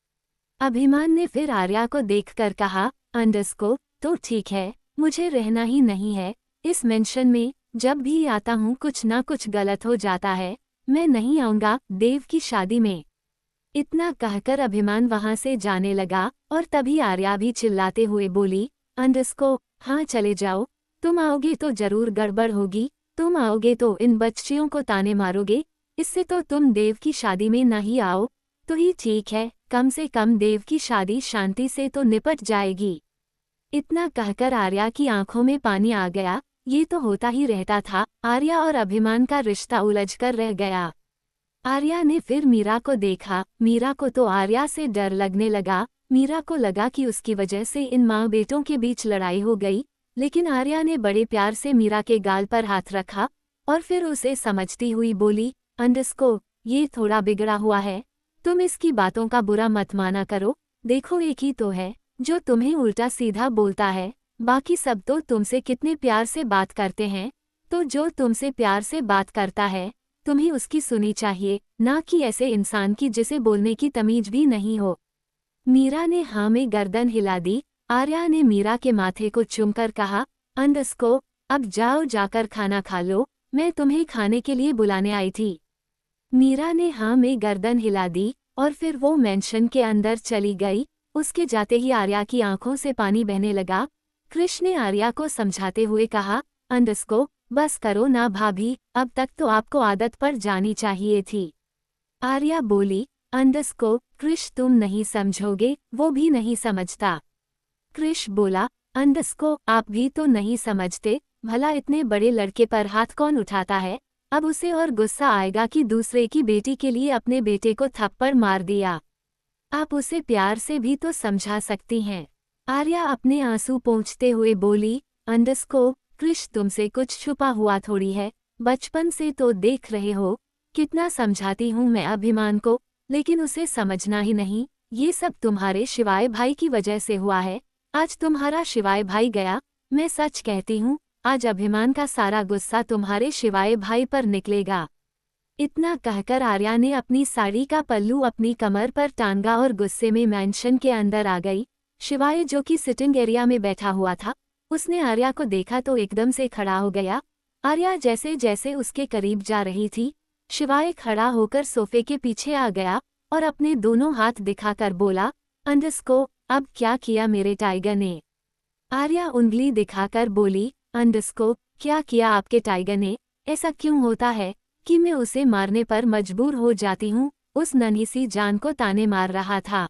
A: अभिमान ने फिर आर्या को देखकर कहा, अंडरस्कोप, तो ठीक है, मुझे रहना ही नहीं है इस मेंशन में। जब भी आता हूँ कुछ ना कुछ गलत हो जाता है। मैं नहीं आऊँगा देव की शादी में। इतना कहकर अभिमान वहां से जाने लगा और तभी आर्या भी चिल्लाते हुए बोली, अंडरस्कोप, हाँ चले जाओ। तुम आओगे तो जरूर गड़बड़ होगी। तुम आओगे तो इन बच्चियों को ताने मारोगे। इससे तो तुम देव की शादी में ना ही आओ तो ही ठीक है। कम से कम देव की शादी शांति से तो निपट जाएगी। इतना कहकर आर्या की आंखों में पानी आ गया। ये तो होता ही रहता था। आर्या और अभिमान का रिश्ता उलझकर रह गया। आर्या ने फिर मीरा को देखा। मीरा को तो आर्या से डर लगने लगा। मीरा को लगा कि उसकी वजह से इन माँ बेटों के बीच लड़ाई हो गई, लेकिन आर्या ने बड़े प्यार से मीरा के गाल पर हाथ रखा और फिर उसे समझती हुई बोली, अंडस्को, ये थोड़ा बिगड़ा हुआ है, तुम इसकी बातों का बुरा मत माना करो। देखो एक ही तो है जो तुम्हें उल्टा सीधा बोलता है, बाकी सब तो तुमसे कितने प्यार से बात करते हैं। तो जो तुमसे प्यार से बात करता है तुम्हें उसकी सुनी चाहिए, ना कि ऐसे इंसान की जिसे बोलने की तमीज भी नहीं हो। मीरा ने हाँ में गर्दन हिला दी। आर्या ने मीरा के माथे को चूमकर कहा, अंडस्को, अब जाओ जाकर खाना खा लो, मैं तुम्हें खाने के लिए बुलाने आई थी। मीरा ने हाँ में गर्दन हिला दी और फिर वो मेंशन के अंदर चली गई। उसके जाते ही आर्या की आंखों से पानी बहने लगा। कृष ने आर्या को समझाते हुए कहा, अंडस्को, बस करो ना भाभी, अब तक तो आपको आदत पड़ जानी चाहिए थी। आर्या बोली, अंडस्को, कृष तुम नहीं समझोगे, वो भी नहीं समझता। कृष बोला, अंडस्को, आप भी तो नहीं समझते, भला इतने बड़े लड़के पर हाथ कौन उठाता है। अब उसे और गुस्सा आएगा कि दूसरे की बेटी के लिए अपने बेटे को थप्पड़ मार दिया। आप उसे प्यार से भी तो समझा सकती हैं। आर्या अपने आंसू पोंछते हुए बोली, अंडस्को, कृष तुमसे कुछ छुपा हुआ थोड़ी है, बचपन से तो देख रहे हो कितना समझाती हूँ मैं अभिमान को, लेकिन उसे समझना ही नहीं। ये सब तुम्हारे शिवाय भाई की वजह से हुआ है। आज तुम्हारा शिवाय भाई गया, मैं सच कहती हूँ, आज अभिमान का सारा गुस्सा तुम्हारे शिवाय भाई पर निकलेगा। इतना कहकर आर्या ने अपनी साड़ी का पल्लू अपनी कमर पर टांगा और गुस्से में मेंशन के अंदर आ गई। शिवाय जो कि सिटिंग एरिया में बैठा हुआ था, उसने आर्या को देखा तो एकदम से खड़ा हो गया। आर्या जैसे जैसे उसके करीब जा रही थी, शिवाय खड़ा होकर सोफे के पीछे आ गया और अपने दोनों हाथ दिखाकर बोला, अंडस्को, अब क्या किया मेरे टाइगर ने। आर्या उंगली दिखाकर बोली, अंडस्को, क्या किया आपके टाइगर ने। ऐसा क्यों होता है कि मैं उसे मारने पर मजबूर हो जाती हूँ, उस नन्ही सी जान को ताने मार रहा था।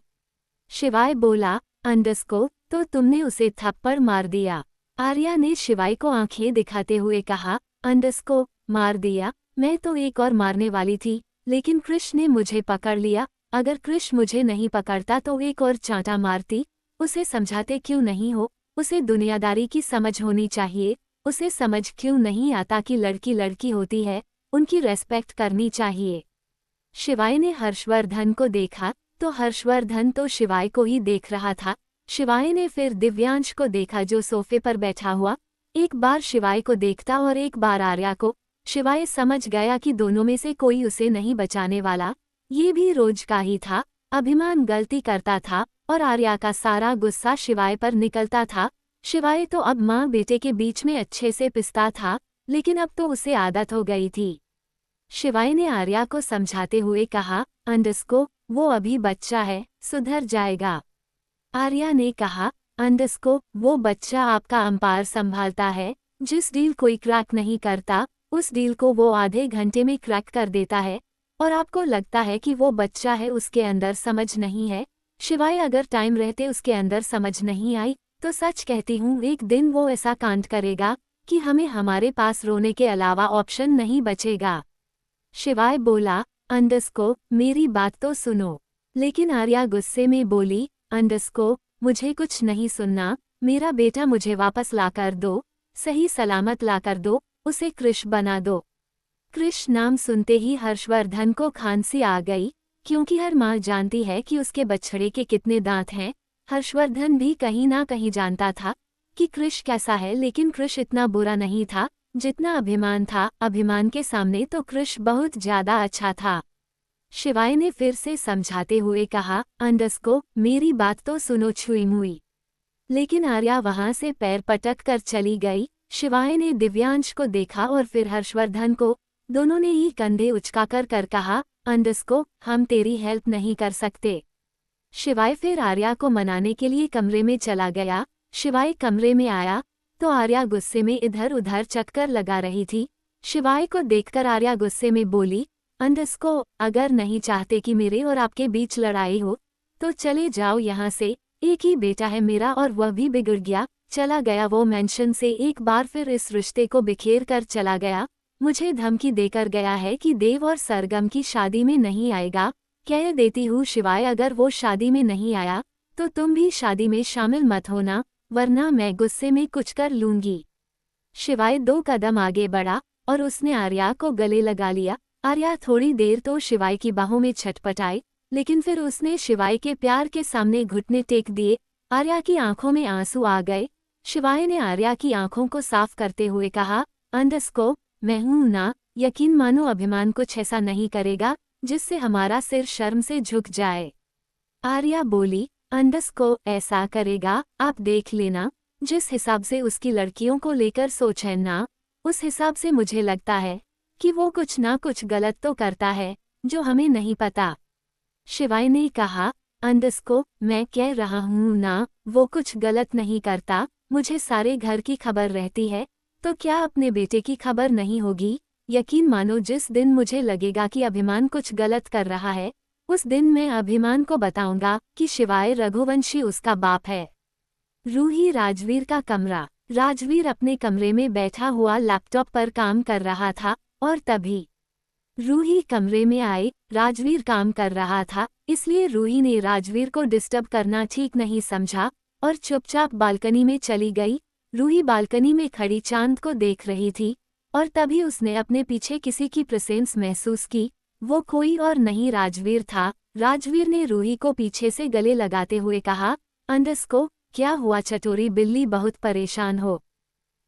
A: शिवाय बोला, अंडस्को, तो तुमने उसे थप्पड़ मार दिया। आर्या ने शिवाय को आंखें दिखाते हुए कहा, अंडस्को, मार दिया, मैं तो एक और मारने वाली थी, लेकिन कृष ने मुझे पकड़ लिया। अगर कृष मुझे नहीं पकड़ता तो एक और चांटा मारती। उसे समझाते क्यों नहीं हो, उसे दुनियादारी की समझ होनी चाहिए। उसे समझ क्यों नहीं आता कि लड़की लड़की होती है, उनकी रेस्पेक्ट करनी चाहिए। शिवाय ने हर्षवर्धन को देखा तो हर्षवर्धन तो शिवाय को ही देख रहा था। शिवाय ने फिर दिव्यांश को देखा जो सोफे पर बैठा हुआ, एक बार शिवाय को देखता और एक बार आर्या को। शिवाय समझ गया कि दोनों में से कोई उसे नहीं बचाने वाला। ये भी रोज का ही था, अभिमान गलती करता था और आर्या का सारा गुस्सा शिवाय पर निकलता था। शिवाय तो अब माँ बेटे के बीच में अच्छे से पिसता था, लेकिन अब तो उसे आदत हो गई थी। शिवाय ने आर्या को समझाते हुए कहा, अंडस्को, वो अभी बच्चा है, सुधर जाएगा। आर्या ने कहा, अंडस्को, वो बच्चा आपका अंपायर संभालता है। जिस डील कोई क्रैक नहीं करता, उस डील को वो आधे घंटे में क्रैक कर देता है, और आपको लगता है कि वो बच्चा है, उसके अंदर समझ नहीं है। शिवाय अगर टाइम रहते उसके अंदर समझ नहीं आई तो सच कहती हूँ एक दिन वो ऐसा कांड करेगा कि हमें हमारे पास रोने के अलावा ऑप्शन नहीं बचेगा। शिवाय बोला, अंडस्को, मेरी बात तो सुनो। लेकिन आर्या गुस्से में बोली, अंडस्को, मुझे कुछ नहीं सुनना, मेरा बेटा मुझे वापस लाकर दो, सही सलामत लाकर दो, उसे कृष बना दो। कृष नाम सुनते ही हर्षवर्धन को खांसी आ गई, क्योंकि हर माँ जानती है कि उसके बछड़े के कितने दांत हैं। हर्षवर्धन भी कहीं ना कहीं जानता था कि कृष कैसा है, लेकिन कृष इतना बुरा नहीं था जितना अभिमान था। अभिमान के सामने तो कृष बहुत ज्यादा अच्छा था। शिवाय ने फिर से समझाते हुए कहा, अंडस्को, मेरी बात तो सुनो छुई मुई। लेकिन आर्या वहां से पैर पटक कर चली गई। शिवाय ने दिव्यांश को देखा और फिर हर्षवर्धन को। दोनों ने ही कंधे उचकाकर कर कहा, अंडस्को, हम तेरी हेल्प नहीं कर सकते। शिवाय फिर आर्या को मनाने के लिए कमरे में चला गया। शिवाय कमरे में आया तो आर्या गुस्से में इधर उधर चक्कर लगा रही थी। शिवाय को देखकर आर्या गुस्से में बोली, अंडस्को, अगर नहीं चाहते कि मेरे और आपके बीच लड़ाई हो तो चले जाओ यहाँ से। एक ही बेटा है मेरा और वह भी बिगड़ गया, चला गया। वो मेंशन से एक बार फिर इस रिश्ते को बिखेर कर चला गया। मुझे धमकी देकर गया है कि देव और सरगम की शादी में नहीं आएगा। कह देती हूँ शिवाय, अगर वो शादी में नहीं आया तो तुम भी शादी में शामिल मत होना, वरना मैं गुस्से में कुछ कर लूंगी। शिवाय 2 कदम आगे बढ़ा और उसने आर्या को गले लगा लिया। आर्या थोड़ी देर तो शिवाय की बाहों में छटपटाई, लेकिन फिर उसने शिवाय के प्यार के सामने घुटने टेक दिए। आर्या की आंखों में आंसू आ गए। शिवाय ने आर्या की आंखों को साफ करते हुए कहा, अंडरस्को, मैं हूं ना, यकीन मानो अभिमान कुछ ऐसा नहीं करेगा जिससे हमारा सिर शर्म से झुक जाए। आर्या बोली, अंडरस्को ऐसा करेगा, आप देख लेना। जिस हिसाब से उसकी लड़कियों को लेकर सोच है ना, उस हिसाब से मुझे लगता है कि वो कुछ ना कुछ गलत तो करता है जो हमें नहीं पता। शिवाय ने कहा, अंडरस्को, मैं कह रहा हूँ ना, वो कुछ गलत नहीं करता। मुझे सारे घर की खबर रहती है, तो क्या अपने बेटे की खबर नहीं होगी? यकीन मानो जिस दिन मुझे लगेगा कि अभिमान कुछ गलत कर रहा है, उस दिन मैं अभिमान को बताऊंगा कि शिवाय रघुवंशी उसका बाप है। रूही राजवीर का कमरा। राजवीर अपने कमरे में बैठा हुआ लैपटॉप पर काम कर रहा था और तभी रूही कमरे में आई। राजवीर काम कर रहा था, इसलिए रूही ने राजवीर को डिस्टर्ब करना ठीक नहीं समझा और चुपचाप बालकनी में चली गई। रूही बालकनी में खड़ी चांद को देख रही थी और तभी उसने अपने पीछे किसी की प्रेजेंस महसूस की। वो कोई और नहीं राजवीर था। राजवीर ने रूही को पीछे से गले लगाते हुए कहा, अंडरस्को, क्या हुआ चटोरी बिल्ली, बहुत परेशान हो?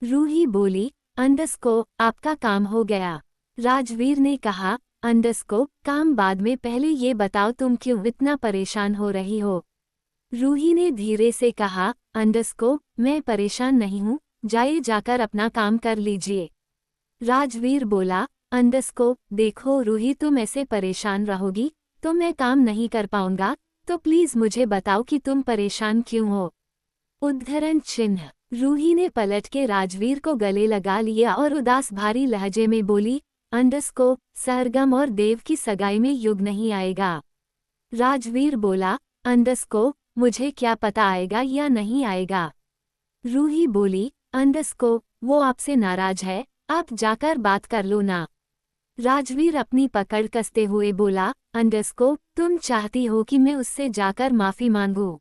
A: रूही बोली, अंडरस्को, आपका काम हो गया। राजवीर ने कहा, अंडरस्को, काम बाद में, पहले ये बताओ तुम क्यों इतना परेशान हो रही हो? रूही ने धीरे से कहा, अंडरस्को, मैं परेशान नहीं हूँ, जाइए जाकर अपना काम कर लीजिए। राजवीर बोला, अंडरस्को, देखो रूही, तुम ऐसे परेशान रहोगी तो मैं काम नहीं कर पाऊंगा, तो प्लीज मुझे बताओ कि तुम परेशान क्यों हो? उद्धरण चिन्ह। रूही ने पलट के राजवीर को गले लगा लिया और उदास भारी लहजे में बोली, अंडरस्को, सरगम और देव की सगाई में युग नहीं आएगा। राजवीर बोला, अंडरस्को, मुझे क्या पता आएगा या नहीं आएगा? रूही बोली, अंडरस्को, वो आपसे नाराज है, आप जाकर बात कर लो ना। राजवीर अपनी पकड़ कसते हुए बोला, अंडरस्को, तुम चाहती हो कि मैं उससे जाकर माफी मांगूं?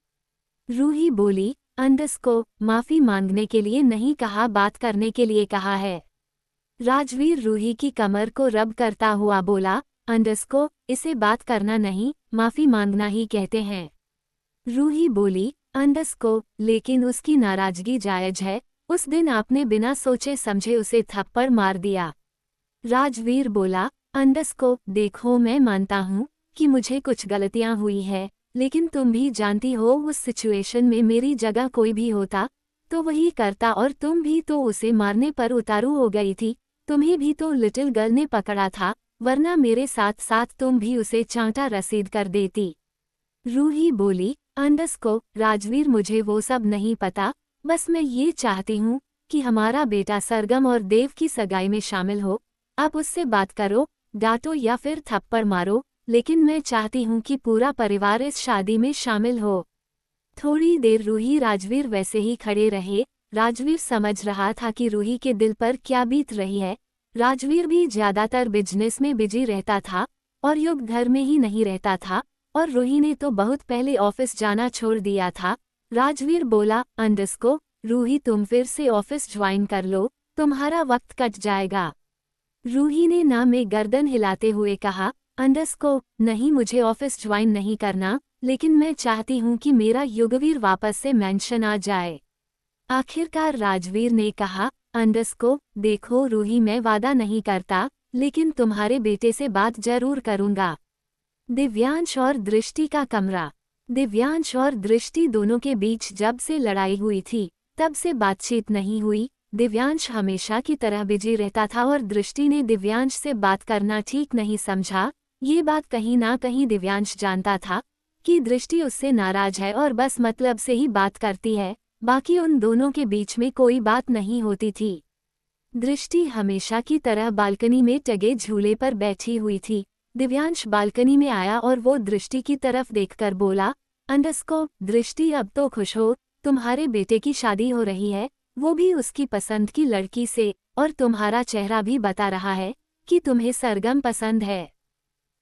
A: रूही बोली, अंडरस्को, माफी मांगने के लिए नहीं कहा, बात करने के लिए कहा है। राजवीर रूही की कमर को रब करता हुआ बोला, अंडरस्को, इसे बात करना नहीं, माफी मांगना ही कहते हैं। रूही बोली, अंडरस्को, लेकिन उसकी नाराजगी जायज है, उस दिन आपने बिना सोचे समझे उसे थप्पड़ मार दिया। राजवीर बोला, अंडरस्को, देखो मैं मानता हूँ कि मुझे कुछ गलतियाँ हुई है, लेकिन तुम भी जानती हो उस सिचुएशन में मेरी जगह कोई भी होता तो वही करता, और तुम भी तो उसे मारने पर उतारू हो गई थी। तुम्हें भी तो लिटिल गर्ल ने पकड़ा था, वरना मेरे साथ साथ तुम भी उसे चांटा रसीद कर देती। रूही बोली, अंडरस्को, राजवीर, मुझे वो सब नहीं पता, बस मैं ये चाहती हूँ कि हमारा बेटा सरगम और देव की सगाई में शामिल हो। आप उससे बात करो, डांटो या फिर थप्पड़ मारो, लेकिन मैं चाहती हूँ कि पूरा परिवार इस शादी में शामिल हो। थोड़ी देर रूही राजवीर वैसे ही खड़े रहे। राजवीर समझ रहा था कि रूही के दिल पर क्या बीत रही है। राजवीर भी ज्यादातर बिजनेस में बिजी रहता था और युग घर में ही नहीं रहता था, और रूही ने तो बहुत पहले ऑफिस जाना छोड़ दिया था। राजवीर बोला, अंडरस्को, रूही, तुम फिर से ऑफिस ज्वाइन कर लो, तुम्हारा वक्त कट जाएगा। रूही ने ना में गर्दन हिलाते हुए कहा, अंडरस्को, नहीं, मुझे ऑफिस ज्वाइन नहीं करना, लेकिन मैं चाहती हूँ कि मेरा युगवीर वापस से मेंशन आ जाए। आखिरकार राजवीर ने कहा, अंडरस्को, देखो रूही, मैं वादा नहीं करता, लेकिन तुम्हारे बेटे से बात जरूर करूँगा। दिव्यांश और दृष्टि का कमरा। दिव्यांश और दृष्टि दोनों के बीच जब से लड़ाई हुई थी तब से बातचीत नहीं हुई। दिव्यांश हमेशा की तरह बिजी रहता था और दृष्टि ने दिव्यांश से बात करना ठीक नहीं समझा। ये बात कहीं ना कहीं दिव्यांश जानता था कि दृष्टि उससे नाराज है और बस मतलब से ही बात करती है, बाकी उन दोनों के बीच में कोई बात नहीं होती थी। दृष्टि हमेशा की तरह बालकनी में टगे झूले पर बैठी हुई थी। दिव्यांश बालकनी में आया और वो दृष्टि की तरफ देखकर बोला, अंडरस्को, दृष्टि, अब तो खुश हो, तुम्हारे बेटे की शादी हो रही है, वो भी उसकी पसंद की लड़की से, और तुम्हारा चेहरा भी बता रहा है कि तुम्हें सरगम पसंद है।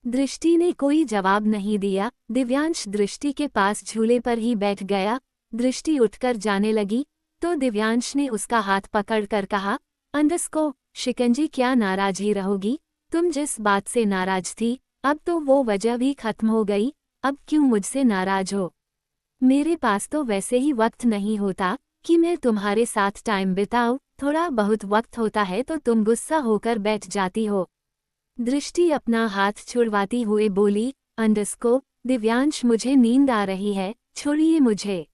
A: दृष्टि ने कोई जवाब नहीं दिया। दिव्यांश दृष्टि के पास झूले पर ही बैठ गया। दृष्टि उठकर जाने लगी तो दिव्यांश ने उसका हाथ पकड़कर कहा, अंडस्को, शिकंजी, क्या नाराज ही रहोगी? तुम जिस बात से नाराज थी, अब तो वो वजह भी खत्म हो गई, अब क्यों मुझसे नाराज हो? मेरे पास तो वैसे ही वक्त नहीं होता कि मैं तुम्हारे साथ टाइम बिताऊं, थोड़ा बहुत वक्त होता है तो तुम गुस्सा होकर बैठ जाती हो। दृष्टि अपना हाथ छुड़वाती हुए बोली, अंडस्को, दिव्यांश, मुझे नींद आ रही है, छोड़िए मुझे।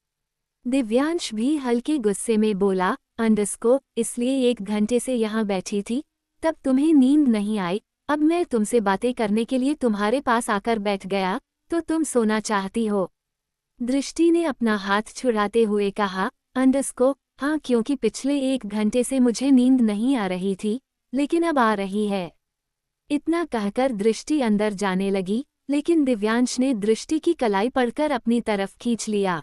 A: दिव्यांश भी हल्के गुस्से में बोला, अंडस्को, इसलिए 1 घंटे से यहाँ बैठी थी, तब तुम्हें नींद नहीं आई, अब मैं तुमसे बातें करने के लिए तुम्हारे पास आकर बैठ गया, तो तुम सोना चाहती हो। दृष्टि ने अपना हाथ छुड़ाते हुए कहा, अंडस्को, हाँ, क्योंकि पिछले 1 घंटे से मुझे नींद नहीं आ रही थी, लेकिन अब आ रही है। इतना कहकर दृष्टि अंदर जाने लगी, लेकिन दिव्यांश ने दृष्टि की कलाई पकड़कर अपनी तरफ खींच लिया।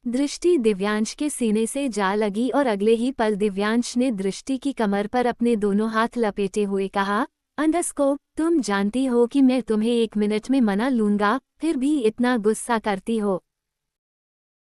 A: दृष्टि दिव्यांश के सीने से जा लगी और अगले ही पल दिव्यांश ने दृष्टि की कमर पर अपने दोनों हाथ लपेटे हुए कहा, अंडस्को, तुम जानती हो कि मैं तुम्हें 1 मिनट में मना लूंगा, फिर भी इतना गुस्सा करती हो।